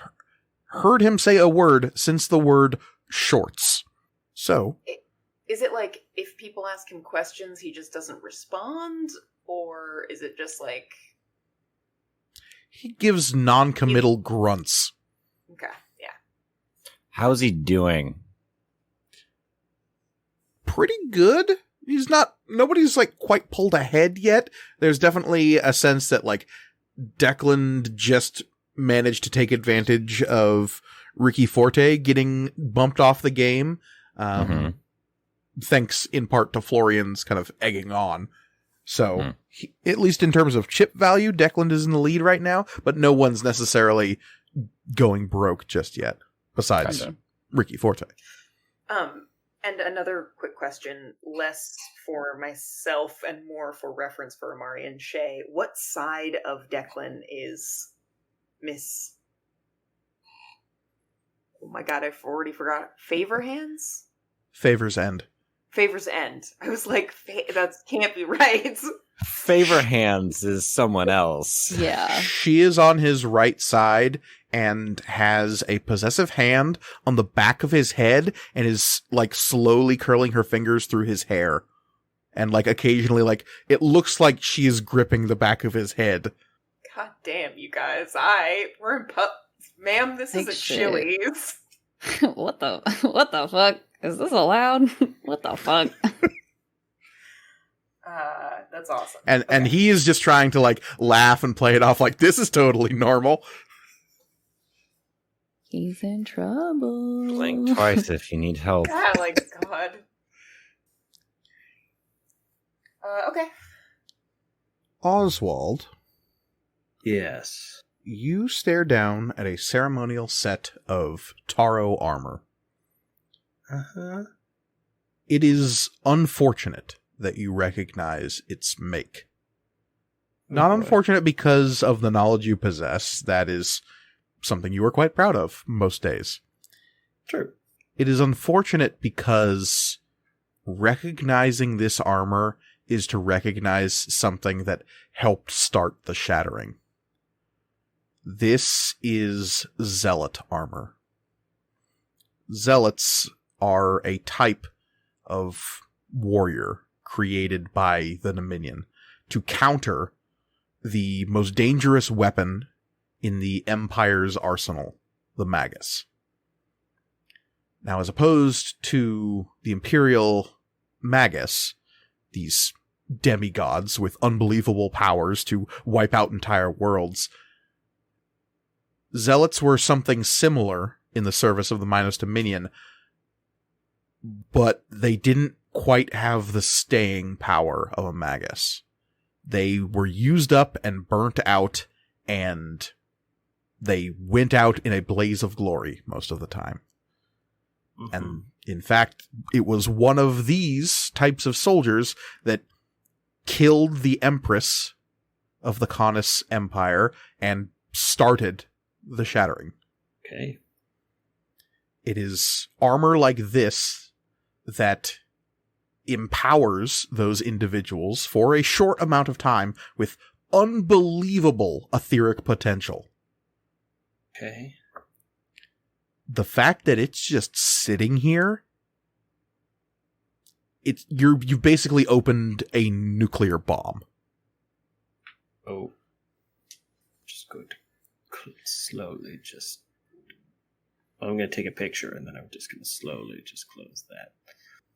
heard him say a word since the word shorts. So, is it like, if people ask him questions, he just doesn't respond? Or is it just like... he gives non-committal grunts. Okay, yeah. How's he doing? Pretty good. Nobody's, like, quite pulled ahead yet. There's definitely a sense that, like, Declan just managed to take advantage of Ricky Forte getting bumped off the game. Thanks in part to Florian's kind of egging on. So, at least in terms of chip value, Declan is in the lead right now, but no one's necessarily going broke just yet, besides Ricky Forte. And another quick question, less for myself and more for reference for Amari and Shay. What side of Declan is Miss... oh my god, I've already forgot. Favor Hands? Favor's End. Favor's End. I was like, that can't be right. Favor Hands is someone else. Yeah. She is on his right side and has a possessive hand on the back of his head and is, like, slowly curling her fingers through his hair. And, like, occasionally, like, it looks like she is gripping the back of his head. God damn, you guys. We're in ma'am, this is a Chili's. What the fuck? Is this allowed? What the fuck? That's awesome. And he is just trying to, like, laugh and play it off like, this is totally normal. He's in trouble. Blink twice if you need help. God, like, God. Okay. Oswald. Yes. You stare down at a ceremonial set of Taro armor. Uh-huh. It is unfortunate that you recognize its make. Not unfortunate because of the knowledge you possess. That is something you are quite proud of most days. True. It is unfortunate because recognizing this armor is to recognize something that helped start the shattering. This is Zealot armor. Zealots are a type of warrior created by the Dominion to counter the most dangerous weapon in the Empire's arsenal, the Magus. Now, as opposed to the Imperial Magus, these demigods with unbelievable powers to wipe out entire worlds, Zealots were something similar in the service of the Minos Dominion, but they didn't quite have the staying power of a magus. They were used up and burnt out, and they went out in a blaze of glory most of the time. Mhm. And in fact, it was one of these types of soldiers that killed the Empress of the Canis Empire and started the Shattering. Okay. It is armor like this that empowers those individuals for a short amount of time with unbelievable etheric potential. Okay. The fact that it's just sitting here, you've basically opened a nuclear bomb. Oh. Just going to slowly just... I'm going to take a picture, and then I'm just going to slowly just close that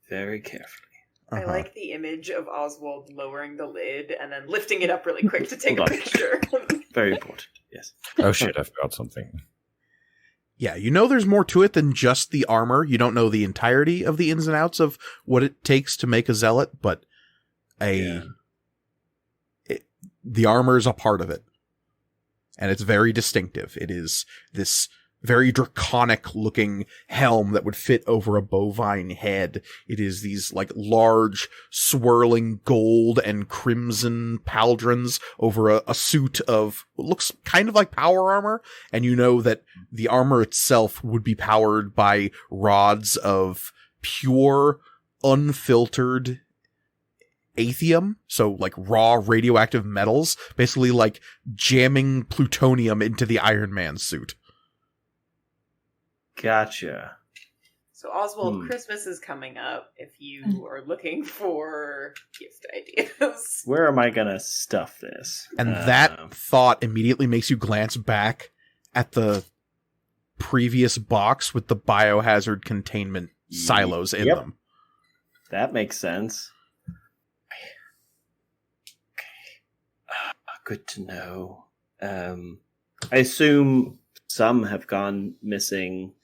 very carefully. I like the image of Oswald lowering the lid and then lifting it up really quick to take a Hold on. picture. Very important, yes. Oh shit, I forgot something. Yeah, you know there's more to it than just the armor. You don't know the entirety of the ins and outs of what it takes to make a zealot, but the armor is a part of it. And it's very distinctive. It is this very draconic looking helm that would fit over a bovine head. It is these like large swirling gold and crimson pauldrons over a suit of what looks kind of like power armor. And you know that the armor itself would be powered by rods of pure, unfiltered aethium, so like raw radioactive metals, basically like jamming plutonium into the Iron Man suit. Gotcha. So Oswald, Christmas is coming up if you are looking for gift ideas. Where am I going to stuff this? And that thought immediately makes you glance back at the previous box with the biohazard containment silos in them. That makes sense. Good to know. I assume some have gone missing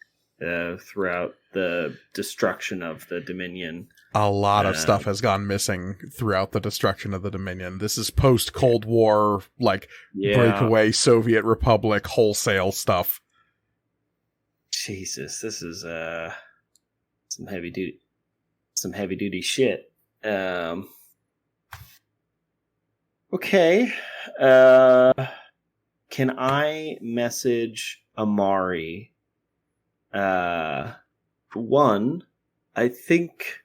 throughout the destruction of the Dominion. A lot of stuff has gone missing throughout the destruction of the Dominion. This is post-Cold War, like, breakaway Soviet Republic wholesale stuff. Jesus, this is some heavy duty shit. Okay. Can I message Amari? For one, I think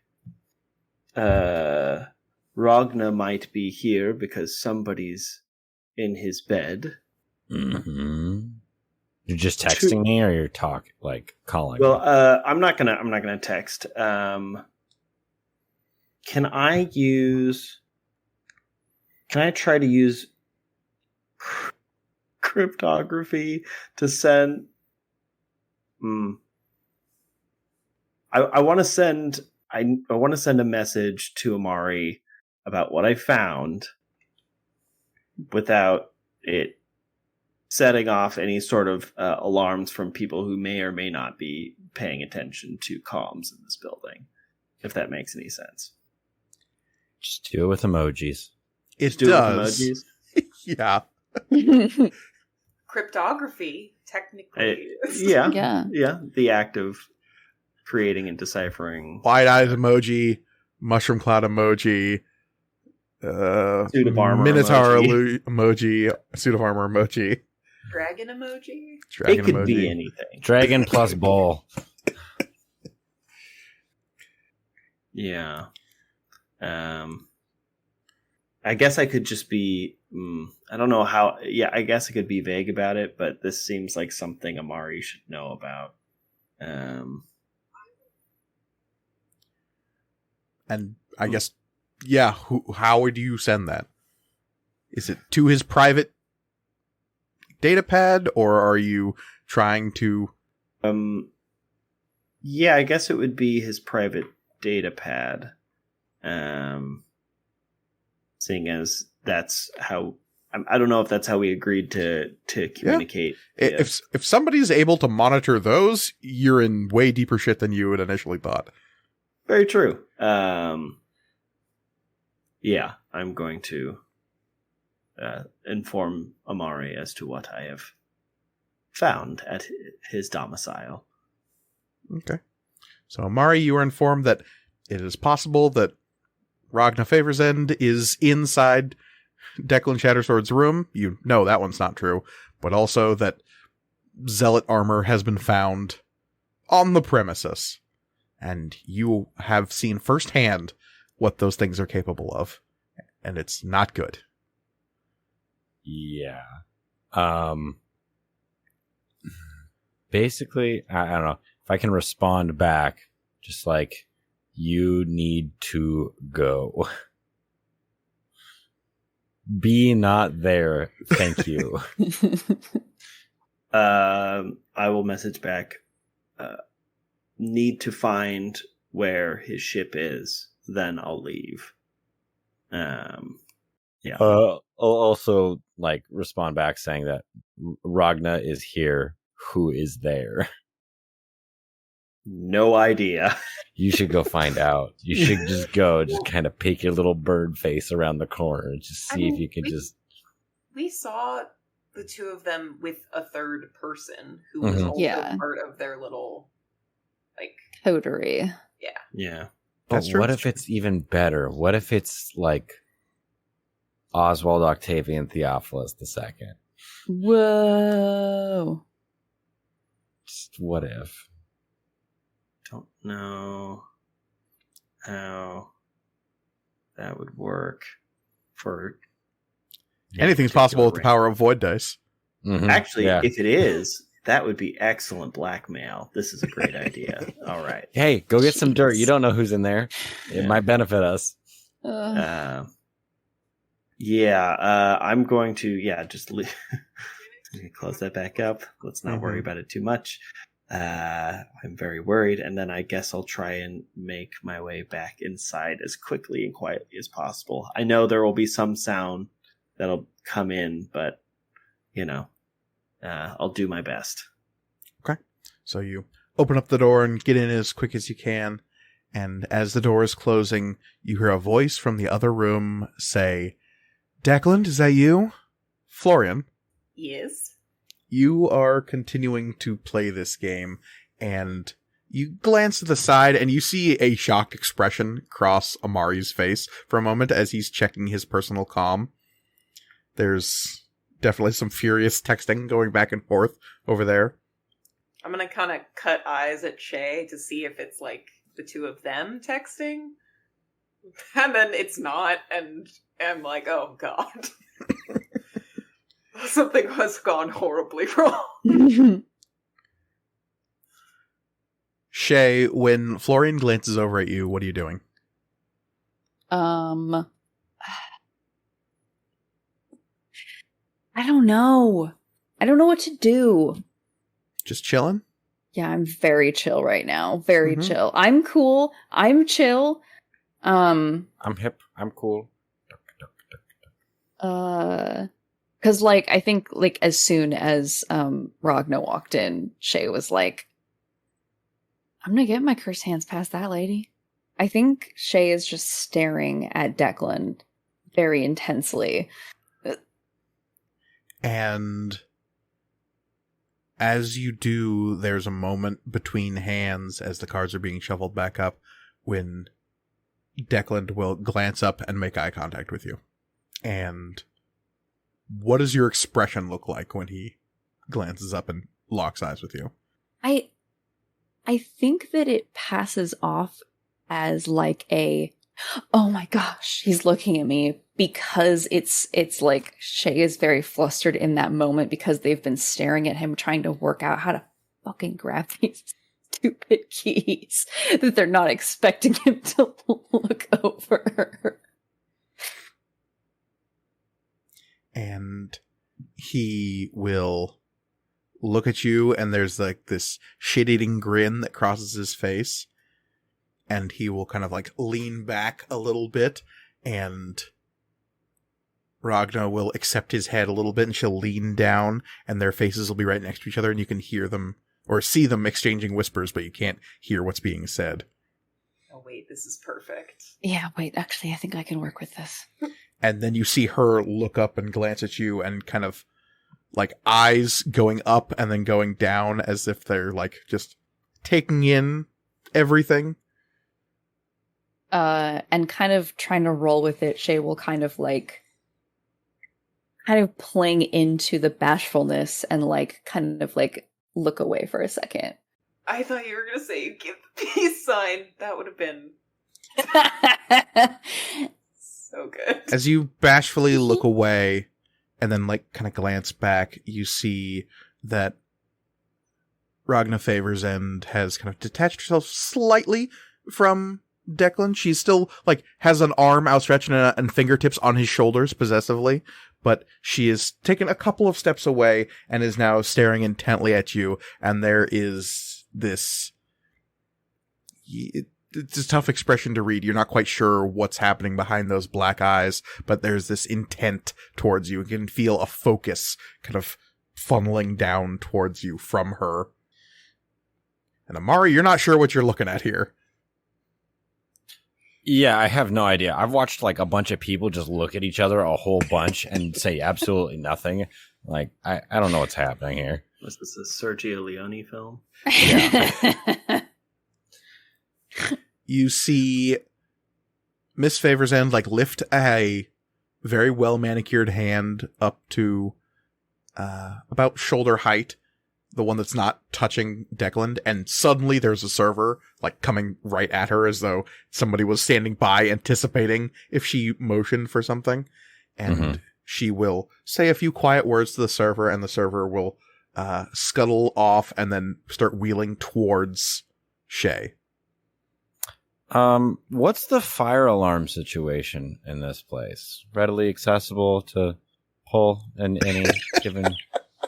Ragna might be here because somebody's in his bed. Mm-hmm. You're just texting me, or you're calling? Well, me? I'm not gonna text. Can I try to use cryptography to send? I want to send. I want to send a message to Amari about what I found, without it setting off any sort of alarms from people who may or may not be paying attention to comms in this building. If that makes any sense. Just do it with emojis. It Do does. it with emojis? Yeah. Cryptography, technically. Yeah. The act of creating and deciphering. Wide-eyed emoji, mushroom cloud emoji, Suit of armor Minotaur emoji. suit of armor emoji. Dragon emoji? Dragon It could emoji. be anything. Dragon plus bowl. Yeah. I guess I could just be. I don't know how. Yeah, I guess I could be vague about it, but this seems like something Amari should know about. And I guess, yeah, how would you send that? Is it to his private data pad, or are you trying to... Yeah, I guess it would be his private data pad. Seeing as that's how... I don't know if that's how we agreed to communicate. Yeah. If somebody's able to monitor those, you're in way deeper shit than you had initially thought. Very true. Yeah, I'm going to inform Amari as to what I have found at his domicile. Okay. So, Amari, you are informed that it is possible that Ragna Favorsend is inside Declan Shattersword's room. You know that one's not true. But also that Zealot armor has been found on the premises. And you have seen firsthand what those things are capable of. And it's not good. Yeah. Basically, I don't know if I can respond back, just like, you need to go. Be not there. Thank you. I will message back. Need to find where his ship is, then I'll leave. Yeah. I'll also like respond back saying that Ragna is here. Who is there? No idea. You should go find out. You should just go, just kind of peek your little bird face around the corner and just see if you can just. We saw the two of them with a third person who was also part of their little, like, coterie. Yeah. But That's true. what if it's even better? What if it's like Oswald Octavian Theophilus II? Whoa. Just what if? Don't know how that would work for Anything's possible with the power of void dice. Mhm. Actually, Yeah. if it is, that would be excellent blackmail. This is a great idea. All right. Hey, go get some dirt. Jeez. You don't know who's in there. It Yeah. might benefit us. I'm going to, just leave. Close that back up. Let's not worry about it too much. I'm very worried, and then I guess I'll try and make my way back inside as quickly and quietly as possible. I know there will be some sound that'll come in, but, I'll do my best. Okay. So you open up the door and get in as quick as you can. And as the door is closing, you hear a voice from the other room say, Declan, is that you? Florian, Yes. you are continuing to play this game, and you glance to the side and you see a shocked expression cross Amari's face for a moment as he's checking his personal comm. There's definitely some furious texting going back and forth over there. I'm gonna kind of cut eyes at Shay to see if it's like the two of them texting. And then it's not, and I'm like, oh god. Something has gone horribly wrong. Shay, when Florian glances over at you, what are you doing? I don't know. I don't know what to do. Just chilling? Yeah, I'm very chill right now. Very chill. I'm cool. I'm chill. I'm hip. I'm cool. Because, like, I think, like, as soon as Ragna walked in, Shay was like, I'm gonna get my cursed hands past that lady. I think Shay is just staring at Declan very intensely. And as you do, there's a moment between hands as the cards are being shuffled back up when Declan will glance up and make eye contact with you. And what does your expression look like when he glances up and locks eyes with you? I think that it passes off as like a, oh my gosh, he's looking at me, because it's like Shay is very flustered in that moment because they've been staring at him trying to work out how to fucking grab these stupid keys that they're not expecting him to look over. And he will look at you, and there's like this shit-eating grin that crosses his face, and he will kind of like lean back a little bit, and Ragna will accept his head a little bit, and she'll lean down, and their faces will be right next to each other, and you can hear them or see them exchanging whispers, but you can't hear what's being said. Oh wait, this is perfect. Yeah, wait, actually, I think I can work with this. And then you see her look up and glance at you and kind of like eyes going up and then going down as if they're like just taking in everything. And kind of trying to roll with it, Shay will kind of playing into the bashfulness and kind of look away for a second. I thought you were going to say you give the peace sign. That would have been so good. As you bashfully look away and then kind of glance back, you see that Ragna Favors End has kind of detached herself slightly from Declan. She's still has an arm outstretched and fingertips on his shoulders possessively, but she is taken a couple of steps away and is now staring intently at you. And there is this, it's a tough expression to read. You're not quite sure what's happening behind those black eyes, but there's this intent towards you. You can feel a focus kind of funneling down towards you from her. And Amari, you're not sure what you're looking at here. Yeah, I have no idea. I've watched a bunch of people just look at each other a whole bunch and say absolutely nothing. I don't know what's happening here. Was this a Sergio Leone film? Yeah. You see Miss Favors End lift a very well manicured hand up to about shoulder height, the one that's not touching Declan, and suddenly there's a server coming right at her as though somebody was standing by anticipating if she motioned for something. And she will say a few quiet words to the server, and the server will scuttle off and then start wheeling towards Shay. What's the fire alarm situation in this place? Readily accessible to pull in any given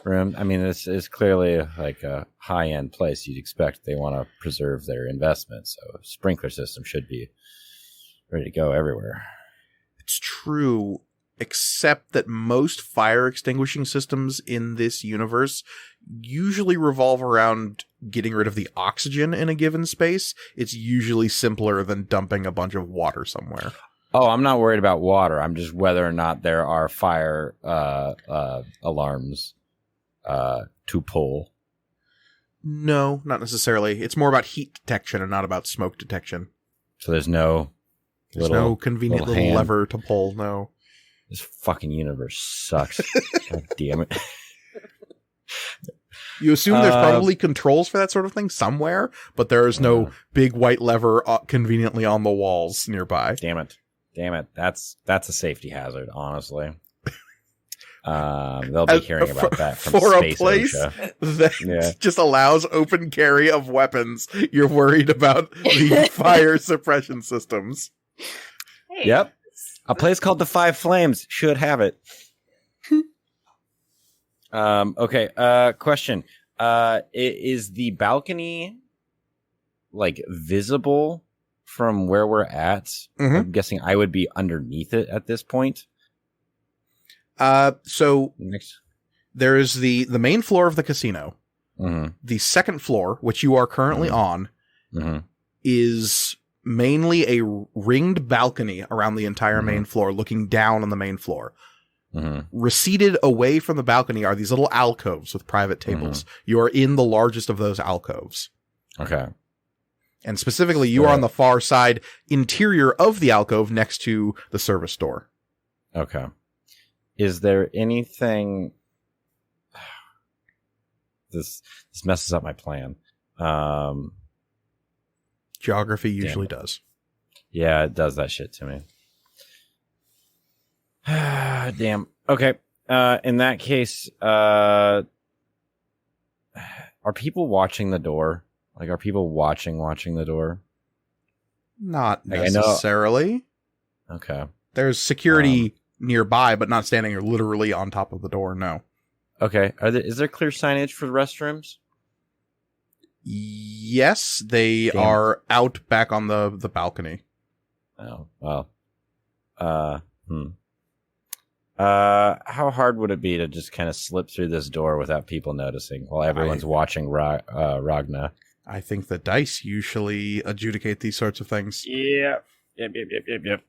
room? I mean, this is clearly a high-end place. You'd expect they want to preserve their investment, so a sprinkler system should be ready to go everywhere. It's true, except that most fire extinguishing systems in this universe usually revolve around getting rid of the oxygen in a given space. It's usually simpler than dumping a bunch of water somewhere. Oh, I'm not worried about water. I'm just whether or not there are fire alarms to pull. No, not necessarily. It's more about heat detection and not about smoke detection. So there's no convenient little hand. lever to pull, no. This fucking universe sucks. God damn it. You assume there's probably controls for that sort of thing somewhere, but there is no big white lever conveniently on the walls nearby. Damn it. That's a safety hazard, honestly. They'll be hearing about that from for Space a place OSHA. that just allows open carry of weapons. You're worried about the fire suppression systems. Hey, Yep. A place called the Five Flames should have it. Okay. Question. Is the balcony visible from where we're at? Mhm. I'm guessing I would be underneath it at this point. So Next. there is the main floor of the casino. Mm-hmm. The second floor, which you are currently on, Mm-hmm. is mainly a ringed balcony around the entire main floor, looking down on the main floor. Mm-hmm. Receded away from the balcony are these little alcoves with private tables. You are in the largest of those alcoves. Okay. And specifically, you are on the far side interior of the alcove next to the service door. Okay. Is there anything... This messes up my plan. Geography usually does. Yeah, it does that shit to me. Damn. Okay. In that case, are people watching the door? Are people watching the door? Not Like, I know- necessarily. Okay. There's security nearby, but not standing literally on top of the door, no. Okay. Is there clear signage for the restrooms? Yes, they Damn. are out back on the balcony. Oh, well. How hard would it be to just kind of slip through this door without people noticing while everyone's watching Ragna? I think the dice usually adjudicate these sorts of things. Yeah. Yep.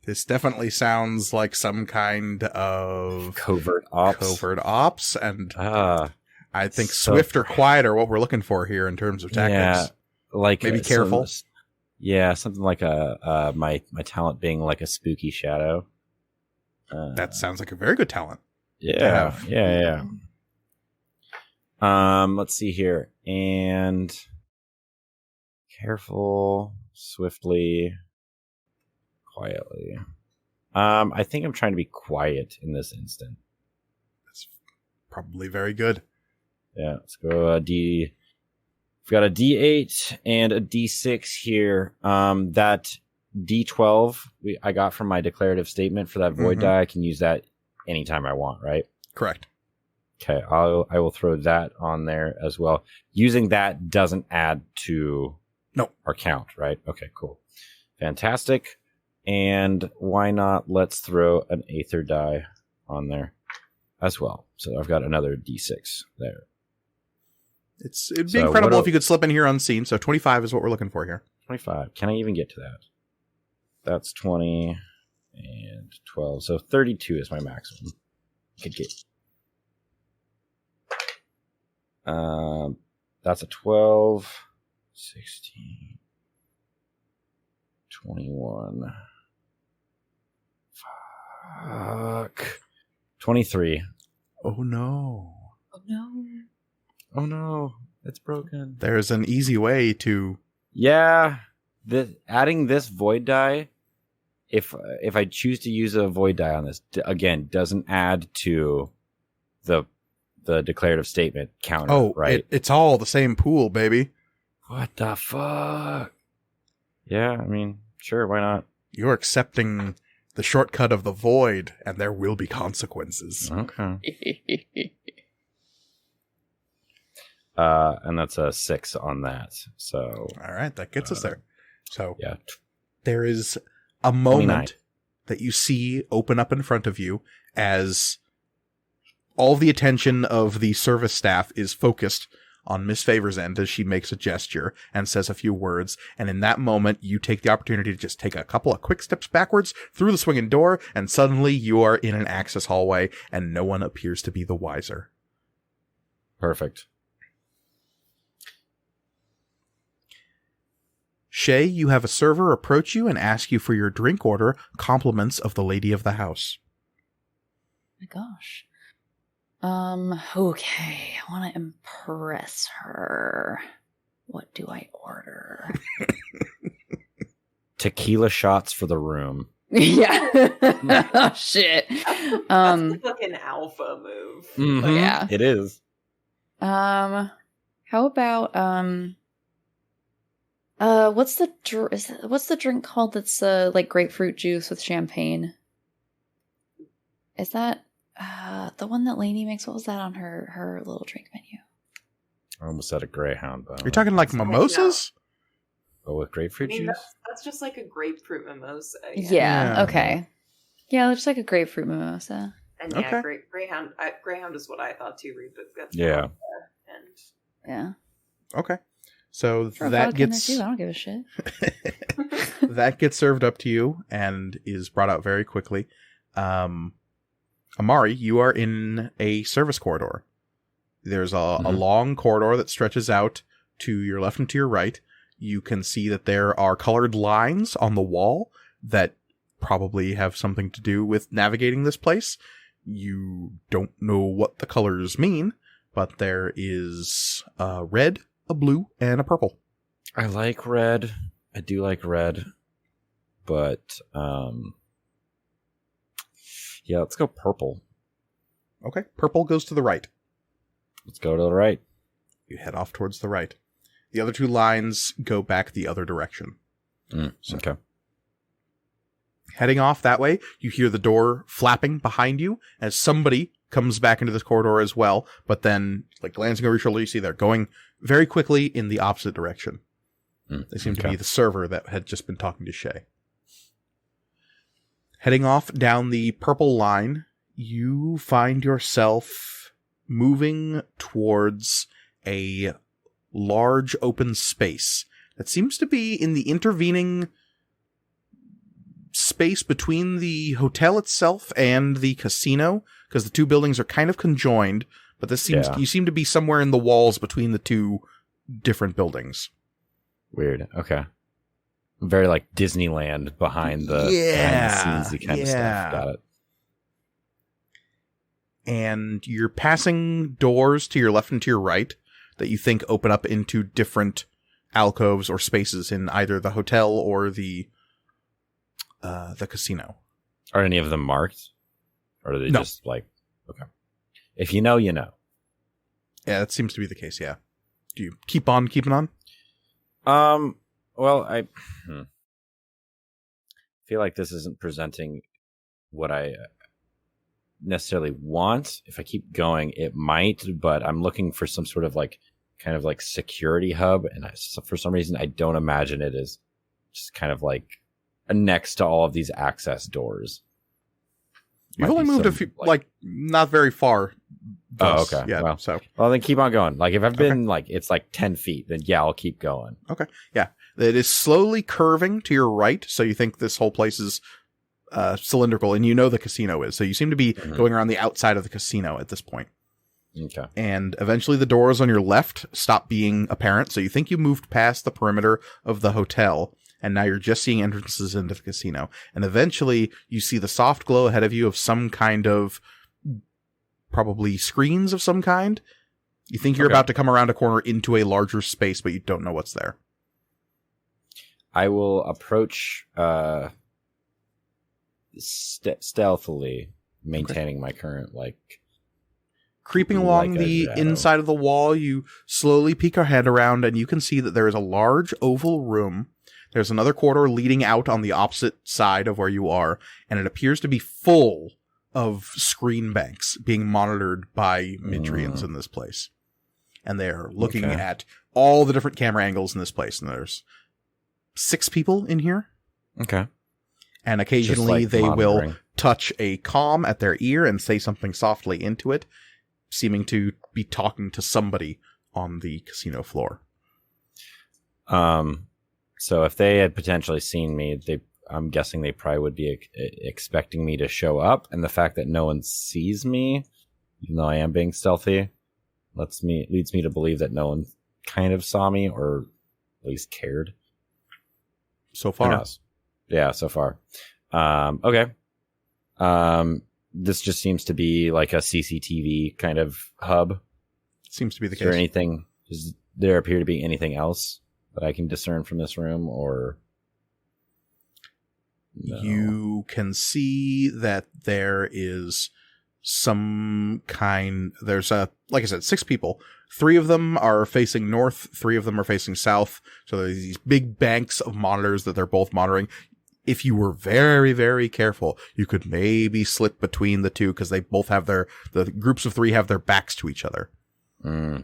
This definitely sounds like some kind of Covert ops. and I think so- swift or quiet are what we're looking for here in terms of tactics. Yeah, like Maybe careful. Something like my talent being like a spooky shadow. That sounds like a very good talent. Yeah, have. yeah. Let's see here. And careful, swiftly, quietly. I think I'm trying to be quiet in this instant. That's probably very good. Yeah, let's go We've got a D8 and a D6 here. That D12 I got from my declarative statement for that void die. I can use that anytime I want, right? Correct. Okay, I will throw that on there as well. Using that doesn't add to our count, right? Okay, cool. Fantastic. And why not let's throw an Aether die on there as well. So I've got another D6 there. It'd be incredible if you could slip in here unseen. So 25 is what we're looking for here. 25. Can I even get to that? That's 20 and 12. So 32 is my maximum. Could get. That's a 12, 16, 21. Fuck. 23. Oh no. Oh no. Oh no. It's broken. There's an easy way to... Yeah. Adding this void die, if I choose to use a void die on this, again, doesn't add to the declarative statement counter, right? It's all the same pool, baby. What the fuck? Yeah, I mean, sure, why not? You're accepting the shortcut of the void, and there will be consequences. Okay. And that's a 6 on that. So All right, that gets us there. So yeah, there is a moment 29. that you see open up in front of you as all the attention of the service staff is focused on Miss Favor's end as she makes a gesture and says a few words. And in that moment, you take the opportunity to just take a couple of quick steps backwards through the swinging door, and suddenly you are in an access hallway, and no one appears to be the wiser. Perfect. Shay, you have a server approach you and ask you for your drink order, compliments of the lady of the house. My gosh. Okay. I want to impress her. What do I order? Tequila shots for the room. Yeah. Oh, shit. That's like an alpha move. Mhm. Yeah. It is. How about what's the drink called that's like grapefruit juice with champagne? Is that the one that Lainey makes? What was that on her little drink menu? I almost said a Greyhound, but You're talking like mimosas? oh, with grapefruit I mean, juice? that's just like a grapefruit mimosa. Yeah. Yeah. Okay. Yeah, just like a grapefruit mimosa. And yeah, Okay. Greyhound is what I thought too, Reed, but that's Yeah. not there. And Yeah. Okay. So Throw that vodka in there gets... too, I don't give a shit. that gets served up to you and is brought out very quickly. Amari, you are in a service corridor. There's a long corridor that stretches out to your left and to your right. You can see that there are colored lines on the wall that probably have something to do with navigating this place. You don't know what the colors mean, but there is a red, a blue, and a purple. I like red. I do like red. But yeah, let's go purple. Okay, purple goes to the right. Let's go to the right. You head off towards the right. The other two lines go back the other direction. So- Okay. Heading off that way, you hear the door flapping behind you as somebody comes back into this corridor as well, but then, like, glancing over your shoulder, you see they're going very quickly in the opposite direction. They seem to be the server that had just been talking to Shay. Heading off down the purple line, you find yourself moving towards a large open space that seems to be in the intervening space between the hotel itself and the casino, because the two buildings are kind of conjoined, but this seems you seem to be somewhere in the walls between the two different buildings. Weird. Okay. Very like Disneyland behind the scenes kind of stuff. Got it. And you're passing doors to your left and to your right that you think open up into different alcoves or spaces in either the hotel or the casino. Are any of them marked? Or are they No. just like, okay. If you know, you know. Yeah, that seems to be the case, yeah. Do you keep on keeping on? Well, I feel like this isn't presenting what I necessarily want. If I keep going, it might, but I'm looking for some sort of like kind of like security hub, and for some reason I don't imagine it is just kind of like next to all of these access doors. You've only moved a few, like not very far. Oh, okay. Yeah. Well, then keep on going. Like if I've been like it's like 10 feet, then yeah, I'll keep going. Okay. Yeah. It is slowly curving to your right, so you think this whole place is cylindrical, and you know the casino is. So you seem to be going around the outside of the casino at this point. Okay. And eventually the doors on your left stop being apparent, so you think you moved past the perimeter of the hotel, and now you're just seeing entrances into the casino. And eventually you see the soft glow ahead of you of some kind of, probably screens of some kind. You think you're about to come around a corner into a larger space, but you don't know what's there. I will approach stealthily, maintaining my current like creeping along like the shadow. inside of the wall. You slowly peek your head around, and you can see that there is a large oval room. There's another corridor leading out on the opposite side of where you are, and it appears to be full of screen banks being monitored by Midrians in this place. And they're looking at all the different camera angles in this place, and there's 6 people in here. Okay. And occasionally like they monitoring. will touch a comm at their ear and say something softly into it, seeming to be talking to somebody on the casino floor. So if they had potentially seen me, I'm guessing they probably would be expecting me to show up, and the fact that no one sees me, even though I am being stealthy, leads me to believe that no one kind of saw me, or at least cared. So Who far. knows? Yeah, so far. Okay. This just seems to be like a CCTV kind of hub. Seems to be the Is there case. anything? Does there appear to be anything else that I can discern from this room, or no? You can see that there is some kind. There's like I said, 6 people. 3 of them are facing north. 3 of them are facing south. So there's these big banks of monitors that they're both monitoring. If you were very, very careful, you could maybe slip between the two, because they both have the groups of 3 have their backs to each other. No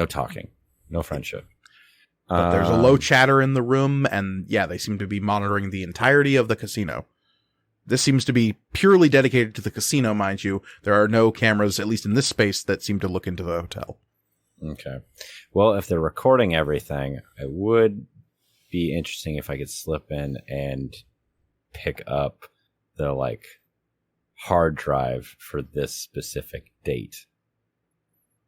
talking, no friendship. But there's a low chatter in the room, and yeah, they seem to be monitoring the entirety of the casino. This seems to be purely dedicated to the casino, mind you. There are no cameras, at least in this space, that seem to look into the hotel. Okay. Well, if they're recording everything, it would be interesting if I could slip in and pick up the like hard drive for this specific date.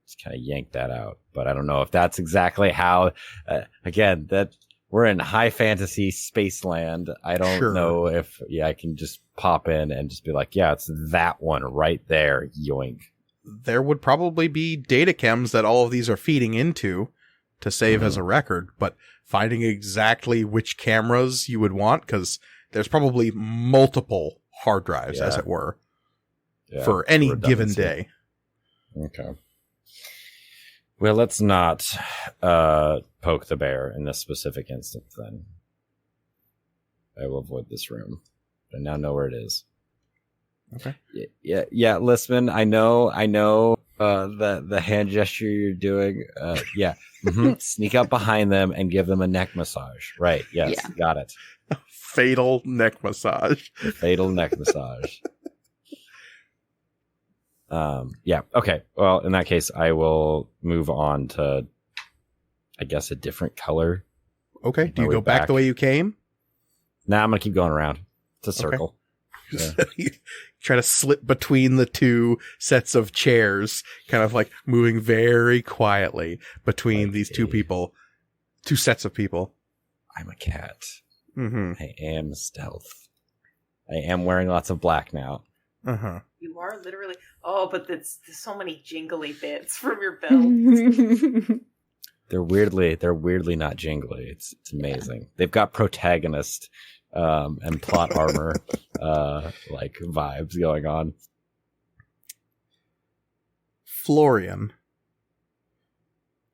Just kind of yank that out, but I don't know if that's exactly how. Again, that we're in high fantasy space land. I don't know if I can just pop in and just be like, yeah, it's that one right there. Yoink. There would probably be data chems that all of these are feeding into to save as a record, but finding exactly which cameras you would want, because there's probably multiple hard drives, as it were, for any given day. Okay. Well, let's not poke the bear in this specific instance, then. I will avoid this room. I now know where it is. Okay. Yeah, Listman, I know the hand gesture you're doing. Sneak up behind them and give them a neck massage. Right, yes, got it. Fatal neck massage. Fatal neck massage. Okay. Well, in that case, I will move on to I guess, a different color. Okay. Make Do my you way go back back. the way you came? Nah, I'm gonna keep going around. It's a Okay. circle. Yeah. You try to slip between the two sets of chairs, kind of like moving very quietly between Like these two a- sets of people. I'm a cat. Mm-hmm. I am stealth. I am wearing lots of black now. Uh-huh. You are literally. Oh, but there's so many jingly bits from your belt. They're weirdly not jingly. It's amazing. They've got protagonist and plot armor like vibes going on. Florian,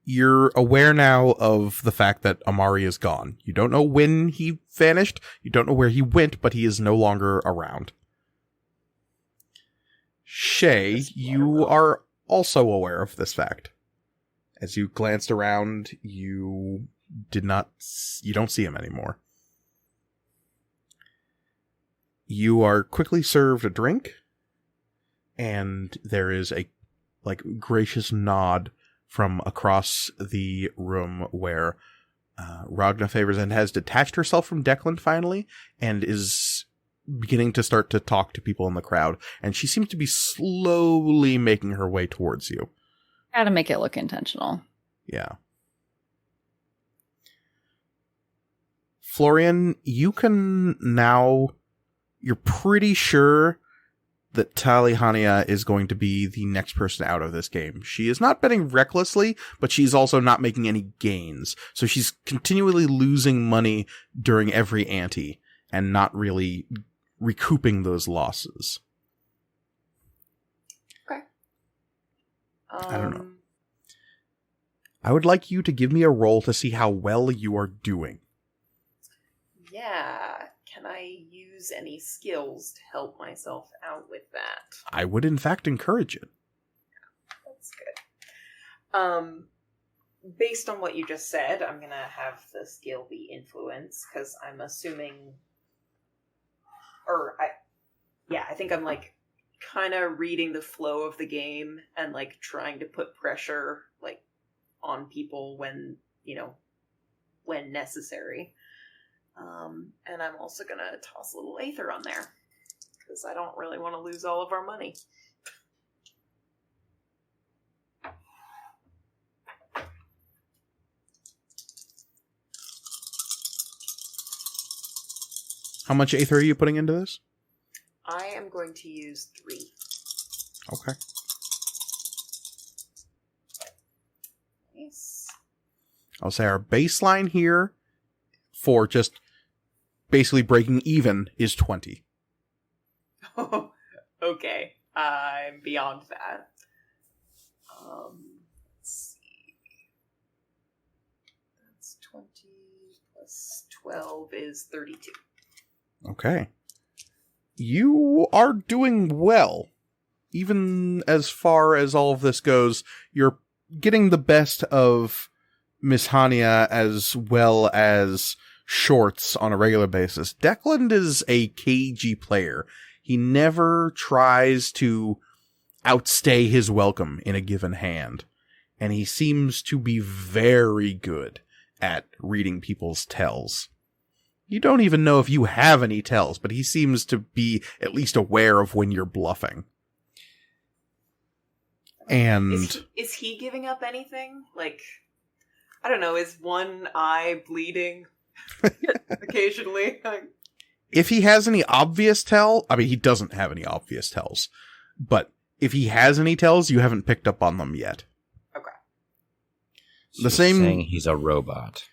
you're aware now of the fact that Amari is gone. You don't know when he vanished. You don't know where he went, but he is no longer around. Shay, you are also aware of this fact. As you glanced around, you don't see him anymore. You are quickly served a drink, and there is a gracious nod from across the room where Ragna Favors and has detached herself from Declan finally and is beginning to start to talk to people in the crowd, and she seems to be slowly making her way towards you. Gotta make it look intentional. Yeah. Florian, you're pretty sure that Talihania is going to be the next person out of this game. She is not betting recklessly, but she's also not making any gains. So she's continually losing money during every ante and not really recouping those losses. Okay. I don't know. I would like you to give me a roll to see how well you are doing. Yeah. Can I use any skills to help myself out with that? I would, in fact, encourage it. That's good. Based on what you just said, I'm gonna have the skill be influence, because I'm assuming, I think I'm like kind of reading the flow of the game and like trying to put pressure like on people when necessary. And I'm also gonna toss a little Aether on there, because I don't really want to lose all of our money. How much Aether are you putting into this? I am going to use 3. Okay. Nice. I'll say our baseline here for just basically breaking even is 20. Okay. I'm beyond that. Let's see. That's 20 plus 12 is 32. Okay. You are doing well. Even as far as all of this goes, you're getting the best of Miss Hania as well as Shorts on a regular basis. Declan is a cagey player. He never tries to outstay his welcome in a given hand. And he seems to be very good at reading people's tells. You don't even know if you have any tells, but he seems to be at least aware of when you're bluffing. And Is he giving up anything? Like, I don't know, is one eye bleeding occasionally? if he has any obvious tell, I mean, he doesn't have any obvious tells, but if he has any tells, you haven't picked up on them yet. Okay. So saying he's a robot.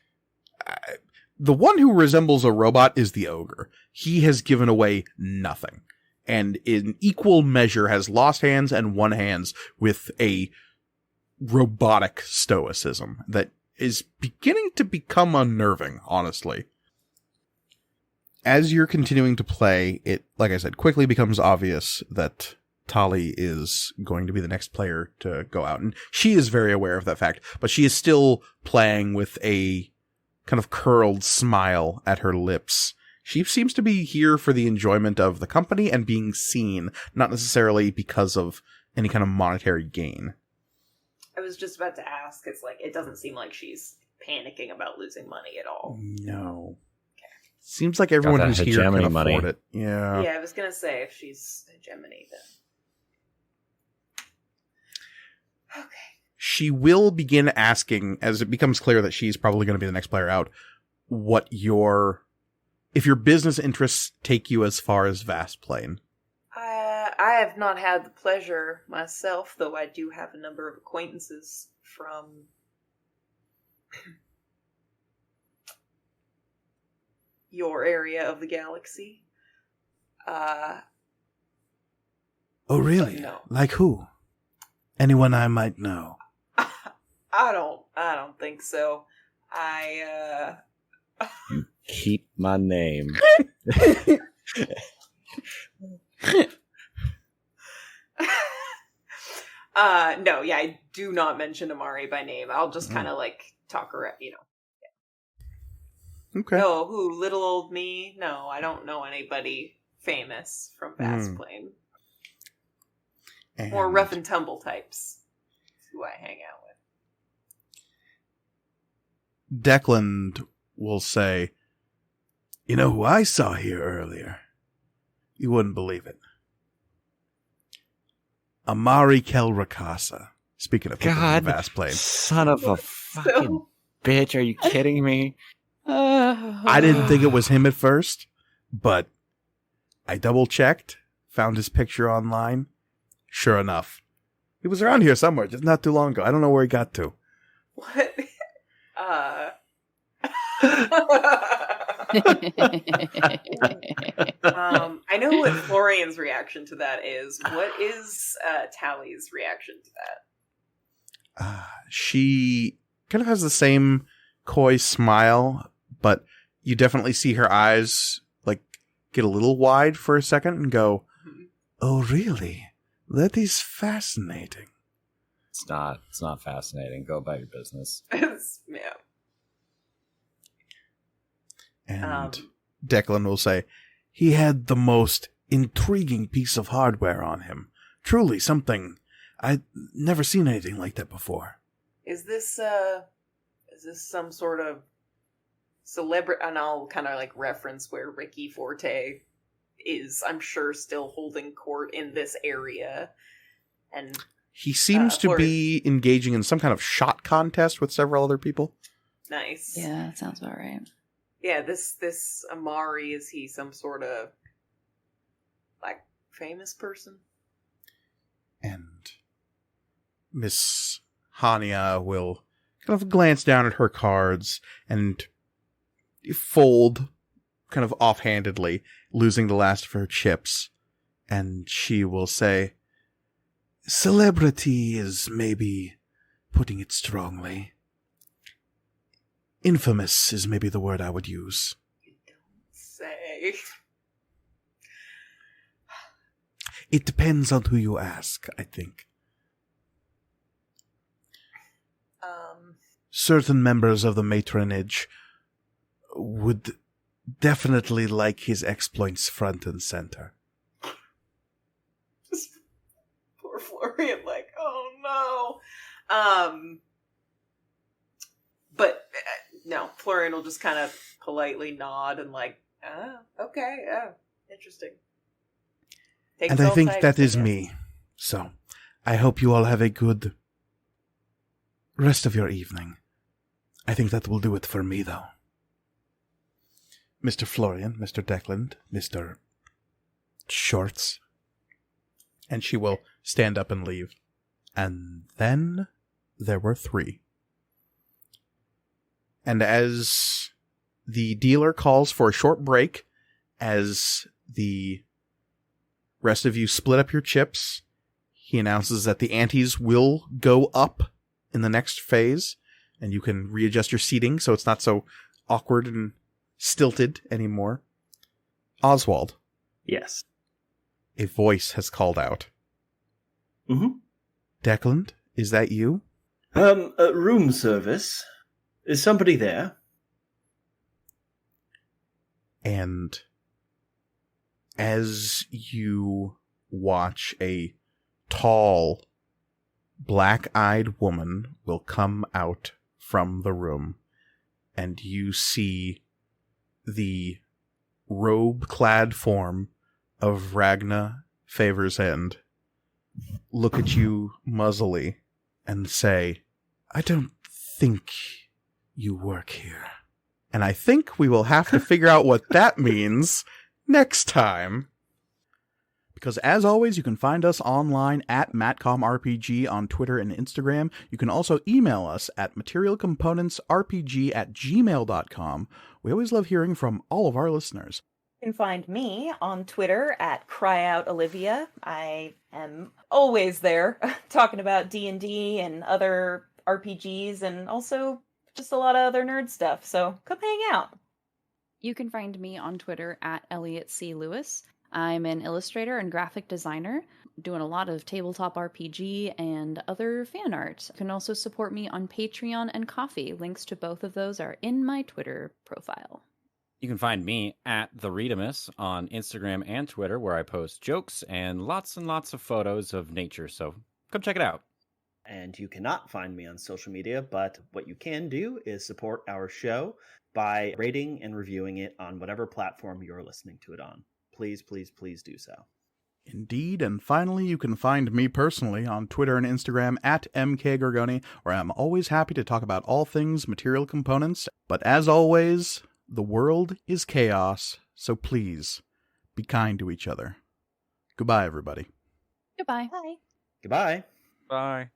The one who resembles a robot is the ogre. He has given away nothing, and in equal measure has lost hands and won hands with a robotic stoicism that is beginning to become unnerving, honestly. As you're continuing to play, it, like I said, quickly becomes obvious that Tali is going to be the next player to go out, and she is very aware of that fact, but she is still playing with a kind of curled smile at her lips. She seems to be here for the enjoyment of the company and being seen, not necessarily because of any kind of monetary gain. I was just about to ask, it's like, it doesn't seem like she's panicking about losing money at all. No. Seems like everyone that who's here hegemony can afford money. it. Yeah. Yeah, I was gonna say if she's hegemony, then okay. She will begin asking, as it becomes clear that she's probably going to be the next player out, if your business interests take you as far as Vast Plain. I have not had the pleasure myself, though I do have a number of acquaintances from your area of the galaxy. Oh, really? No. Like who? Anyone I might know? I don't think so. Keep my name. No, yeah, I do not mention Amari by name. I'll just kind of like talk around, Okay. No, who? Little old me? No, I don't know anybody famous from Vast Plain. More rough and tumble types is who I hang out with. Declan will say, "You know who I saw here earlier? You wouldn't believe it. Amari Kelrakasa." Speaking of people God, from Vast Plain. son of a fucking bitch. Are you kidding me? I didn't think it was him at first, but I double-checked, found his picture online. Sure enough. He was around here somewhere, just not too long ago. I don't know where he got to. What? I know what Florian's reaction to that is. What is Tally's reaction to that? She kind of has the same coy smile, but you definitely see her eyes like get a little wide for a second and go, "Oh, really? That is fascinating." It's not fascinating. Go about your business. Yeah. And Declan will say, "He had the most intriguing piece of hardware on him. Truly something. I'd never seen anything like that before." Is this some sort of celebrity? And I'll kind of like reference where Ricky Forte is, I'm sure, still holding court in this area. And he seems to be engaging in some kind of shot contest with several other people. Nice. Yeah, that sounds about right. Yeah, this Amari, is he some sort of like famous person? And Miss Hania will kind of glance down at her cards and fold kind of offhandedly, losing the last of her chips. And she will say, "Celebrity is maybe putting it strongly. Infamous is maybe the word I would use." You don't say. It depends on who you ask, I think. Certain members of the matronage would definitely like his exploits front and center. Just poor Florian, like, oh no. But no, Florian will just kind of politely nod and like, okay, interesting. And I think that is me. So, I hope you all have a good rest of your evening. I think that will do it for me, though. Mr. Florian, Mr. Declan, Mr. Shorts. And she will stand up and leave. And then there were 3. And as the dealer calls for a short break, as the rest of you split up your chips, he announces that the antes will go up in the next phase, and you can readjust your seating so it's not so awkward and stilted anymore. Oswald. Yes. A voice has called out. Mm-hmm. Declan, is that you? Room service. Is somebody there? And as you watch, a tall, black-eyed woman will come out from the room and you see the robe-clad form of Ragna Favorsend look at you muzzily and say, "I don't think you work here." And I think we will have to figure out what that means next time. Because as always, you can find us online at MatcomRPG on Twitter and Instagram. You can also email us at materialcomponentsrpg@gmail.com. We always love hearing from all of our listeners. You can find me on Twitter at CryOutOlivia. I am always there talking about D&D and other RPGs and also just a lot of other nerd stuff. So come hang out. You can find me on Twitter at Elliot C. Lewis. I'm an illustrator and graphic designer, doing a lot of tabletop RPG and other fan art. You can also support me on Patreon and Ko-fi. Links to both of those are in my Twitter profile. You can find me at The Readamus on Instagram and Twitter, where I post jokes and lots of photos of nature, so come check it out. And you cannot find me on social media, but what you can do is support our show by rating and reviewing it on whatever platform you're listening to it on. Please, please, please do so. Indeed, and finally, you can find me personally on Twitter and Instagram at MKGorgoni, where I'm always happy to talk about all things material components. But as always, the world is chaos, so please, be kind to each other. Goodbye, everybody. Goodbye. Bye. Goodbye. Bye.